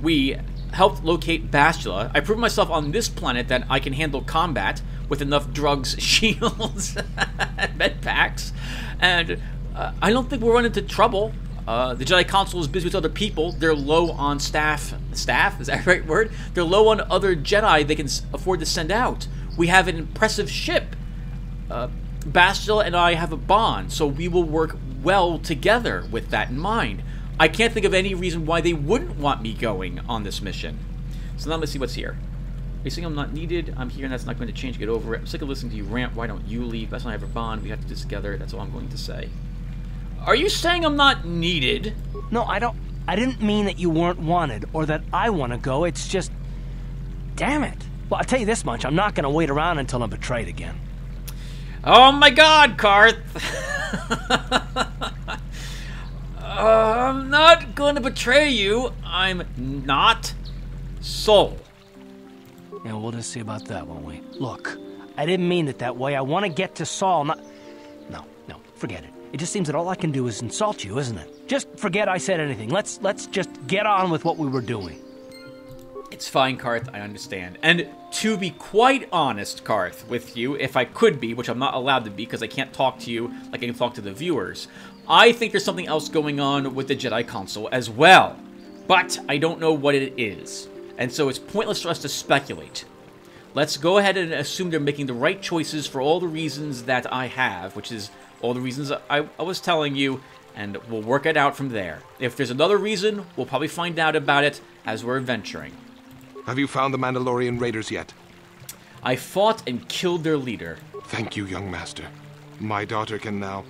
S1: We helped locate Bastila. I proved myself on this planet that I can handle combat with enough drugs, shields, and med packs. And I don't think we'll run into trouble. The Jedi Council is busy with other people. They're low on staff. Staff? Is that the right word? They're low on other Jedi they can afford to send out. We have an impressive ship. Bastila and I have a bond, so we will work well together with that in mind. I can't think of any reason why they wouldn't want me going on this mission. So now let's see what's here. Are you saying I'm not needed? I'm here and that's not going to change. Get over it. I'm sick of listening to you rant. Why don't you leave? Bastila and I have a bond. We have to do this together. That's all I'm going to say. Are you saying I'm not needed?
S3: No, I didn't mean that you weren't wanted or that I want to go. It's just... Damn it. Well, I'll tell you this much. I'm not going to wait around until I'm betrayed again.
S1: Oh my god, Karth! I'm not going to betray you. I'm not Soul.
S3: Yeah, we'll just see about that, won't we? Look, I didn't mean it that way. I want to get to Saul, not... No, forget it. It just seems that all I can do is insult you, isn't it? Just forget I said anything. Let's just get on with what we were doing.
S1: It's fine, Karth, I understand. And to be quite honest, Karth, with you, if I could be, which I'm not allowed to be because I can't talk to you like I can talk to the viewers, I think there's something else going on with the Jedi Council as well. But I don't know what it is. And so it's pointless for us to speculate. Let's go ahead and assume they're making the right choices for all the reasons that I have, which is all the reasons I was telling you, and we'll work it out from there. If there's another reason, we'll probably find out about it as we're adventuring.
S8: Have you found the Mandalorian raiders yet?
S1: I fought and killed their leader.
S8: Thank you, young master. My daughter can now,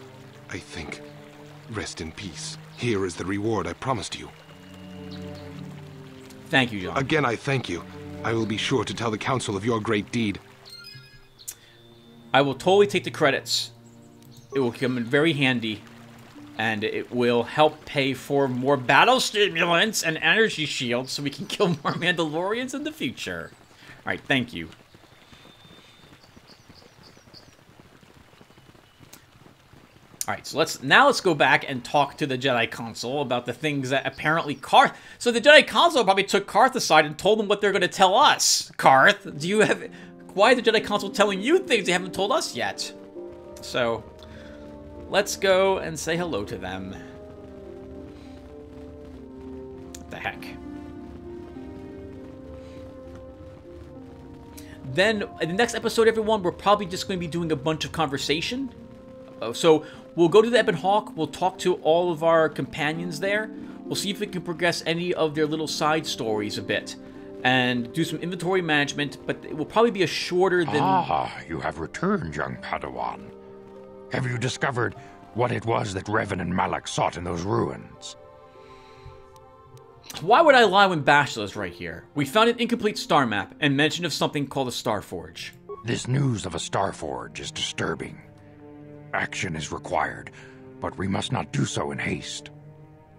S8: I think, rest in peace. Here is the reward I promised you.
S1: Thank you, John.
S8: Again, I thank you. I will be sure to tell the Council of your great deed.
S1: I will totally take the credits. It will come in very handy. And it will help pay for more battle stimulants and energy shields so we can kill more Mandalorians in the future. Alright, thank you. Alright, so let's go back and talk to the Jedi Council about the things that apparently Karth... So the Jedi Council probably took Karth aside and told them what they're going to tell us. Karth, do you have... Why is the Jedi Council telling you things they haven't told us yet? So... let's go and say hello to them. What the heck? Then, in the next episode, everyone, we're probably just going to be doing a bunch of conversation. So, we'll go to the Ebon Hawk, we'll talk to all of our companions there. We'll see if we can progress any of their little side stories a bit. And do some inventory management, but it will probably be a shorter than...
S9: Ah, you have returned, young Padawan. Have you discovered what it was that Revan and Malak sought in those ruins?
S1: Why would I lie when Bastila is right here? We found an incomplete star map and mention of something called a Star Forge.
S9: This news of a Star Forge is disturbing. Action is required, but we must not do so in haste.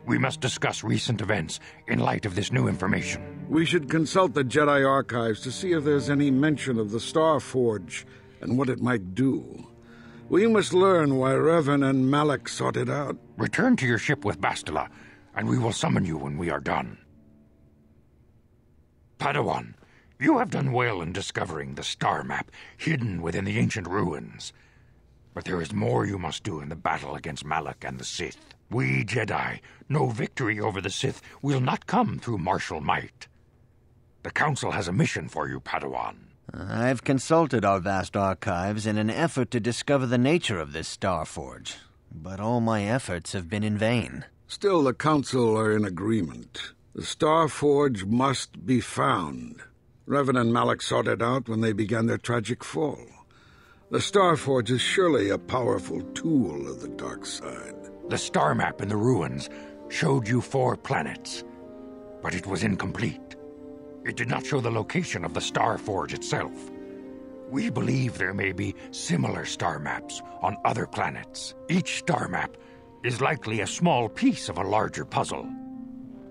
S9: We must discuss recent events in light of this new information.
S10: We should consult the Jedi archives to see if there's any mention of the Star Forge and what it might do. We must learn why Revan and Malak sought it out.
S9: Return to your ship with Bastila, and we will summon you when we are done. Padawan, you have done well in discovering the star map hidden within the ancient ruins. But there is more you must do in the battle against Malak and the Sith. We Jedi know victory over the Sith will not come through martial might. The Council has a mission for you, Padawan.
S5: I've consulted our vast archives in an effort to discover the nature of this Star Forge, but all my efforts have been in vain.
S10: Still, the Council are in agreement. The Star Forge must be found. Revan and Malak sought it out when they began their tragic fall. The Star Forge is surely a powerful tool of the dark side.
S9: The star map in the ruins showed you 4 planets, but it was incomplete. It did not show the location of the Star Forge itself. We believe there may be similar star maps on other planets. Each star map is likely a small piece of a larger puzzle.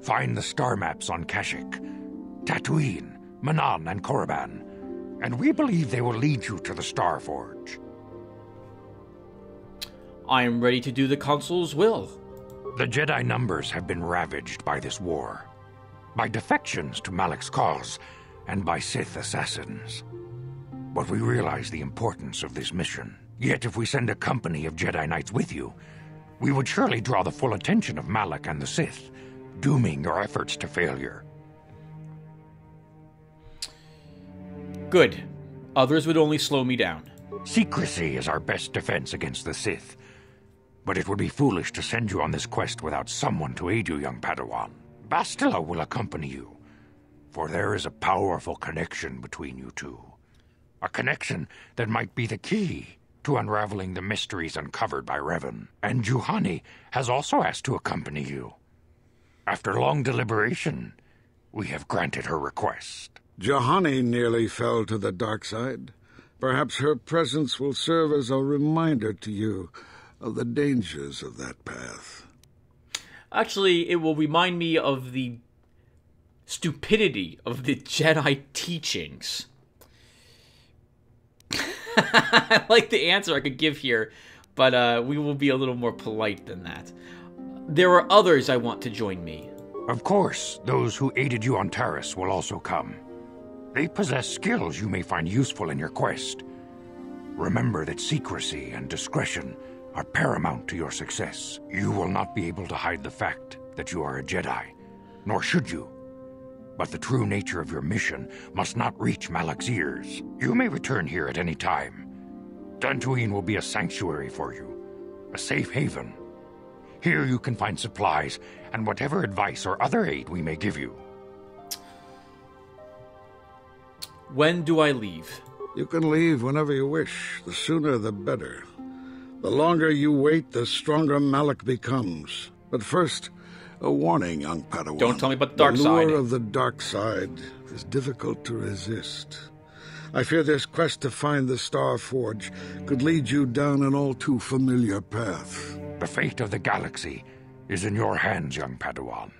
S9: Find the star maps on Kashyyyk, Tatooine, Manan, and Korriban, and we believe they will lead you to the Star Forge.
S1: I am ready to do the Council's will.
S9: The Jedi numbers have been ravaged by this war. by defections to Malak's cause, and by Sith assassins. But we realize the importance of this mission. Yet if we send a company of Jedi Knights with you, we would surely draw the full attention of Malak and the Sith, dooming your efforts to failure.
S1: Good. Others would only slow me down.
S9: Secrecy is our best defense against the Sith. But it would be foolish to send you on this quest without someone to aid you, young Padawan. Bastila will accompany you, for there is a powerful connection between you two. A connection that might be the key to unraveling the mysteries uncovered by Revan. And Juhani has also asked to accompany you. After long deliberation, we have granted her request.
S10: Juhani nearly fell to the dark side. Perhaps her presence will serve as a reminder to you of the dangers of that path.
S1: Actually, it will remind me of the stupidity of the Jedi teachings. I like the answer I could give here, but we will be a little more polite than that. There are others I want to join me.
S9: Of course, those who aided you on Taris will also come. They possess skills you may find useful in your quest. Remember that secrecy and discretion are paramount to your success. You will not be able to hide the fact that you are a Jedi, nor should you. But the true nature of your mission must not reach Malak's ears. You may return here at any time. Dantooine will be a sanctuary for you, a safe haven. Here you can find supplies and whatever advice or other aid we may give you.
S1: When do I leave?
S10: You can leave whenever you wish. The sooner the better. The longer you wait, the stronger Malak becomes. But first, a warning, young Padawan.
S1: Don't tell me about the dark side.
S10: The lure of the dark side is difficult to resist. I fear this quest to find the Star Forge could lead you down an all too familiar path.
S9: The fate of the galaxy is in your hands, young Padawan.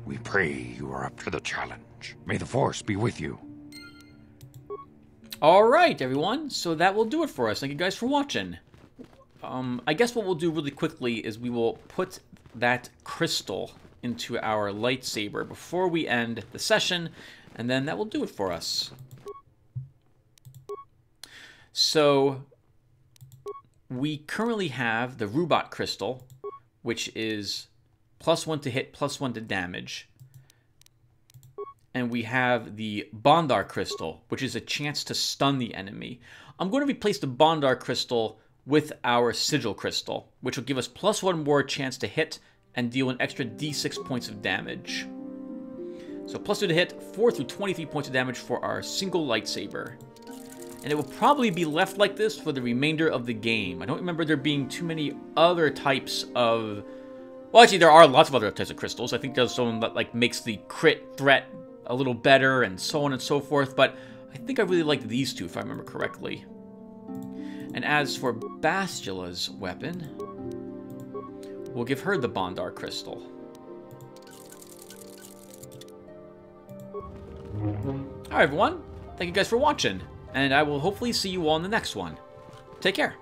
S9: We pray you are up to the challenge. May the Force be with you.
S1: Alright, everyone. So that will do it for us. Thank you guys for watching. I guess what we'll do really quickly is we will put that crystal into our lightsaber before we end the session, and then that will do it for us. So we currently have the Rubat crystal, which is +1 to hit, +1 to damage. And we have the Bondar crystal, which is a chance to stun the enemy. I'm going to replace the Bondar crystal with our Sigil crystal, which will give us +1 more chance to hit and deal an extra d6 points of damage. So +2 to hit, 4 through 23 points of damage for our single lightsaber. And it will probably be left like this for the remainder of the game. I don't remember there being too many other types of... Well, actually, there are lots of other types of crystals. I think there's someone that like makes the crit threat a little better and so on and so forth. But I think I really liked these two, if I remember correctly. And as for Bastila's weapon, we'll give her the Bondar crystal. Alright, everyone. Thank you guys for watching. And I will hopefully see you all in the next one. Take care.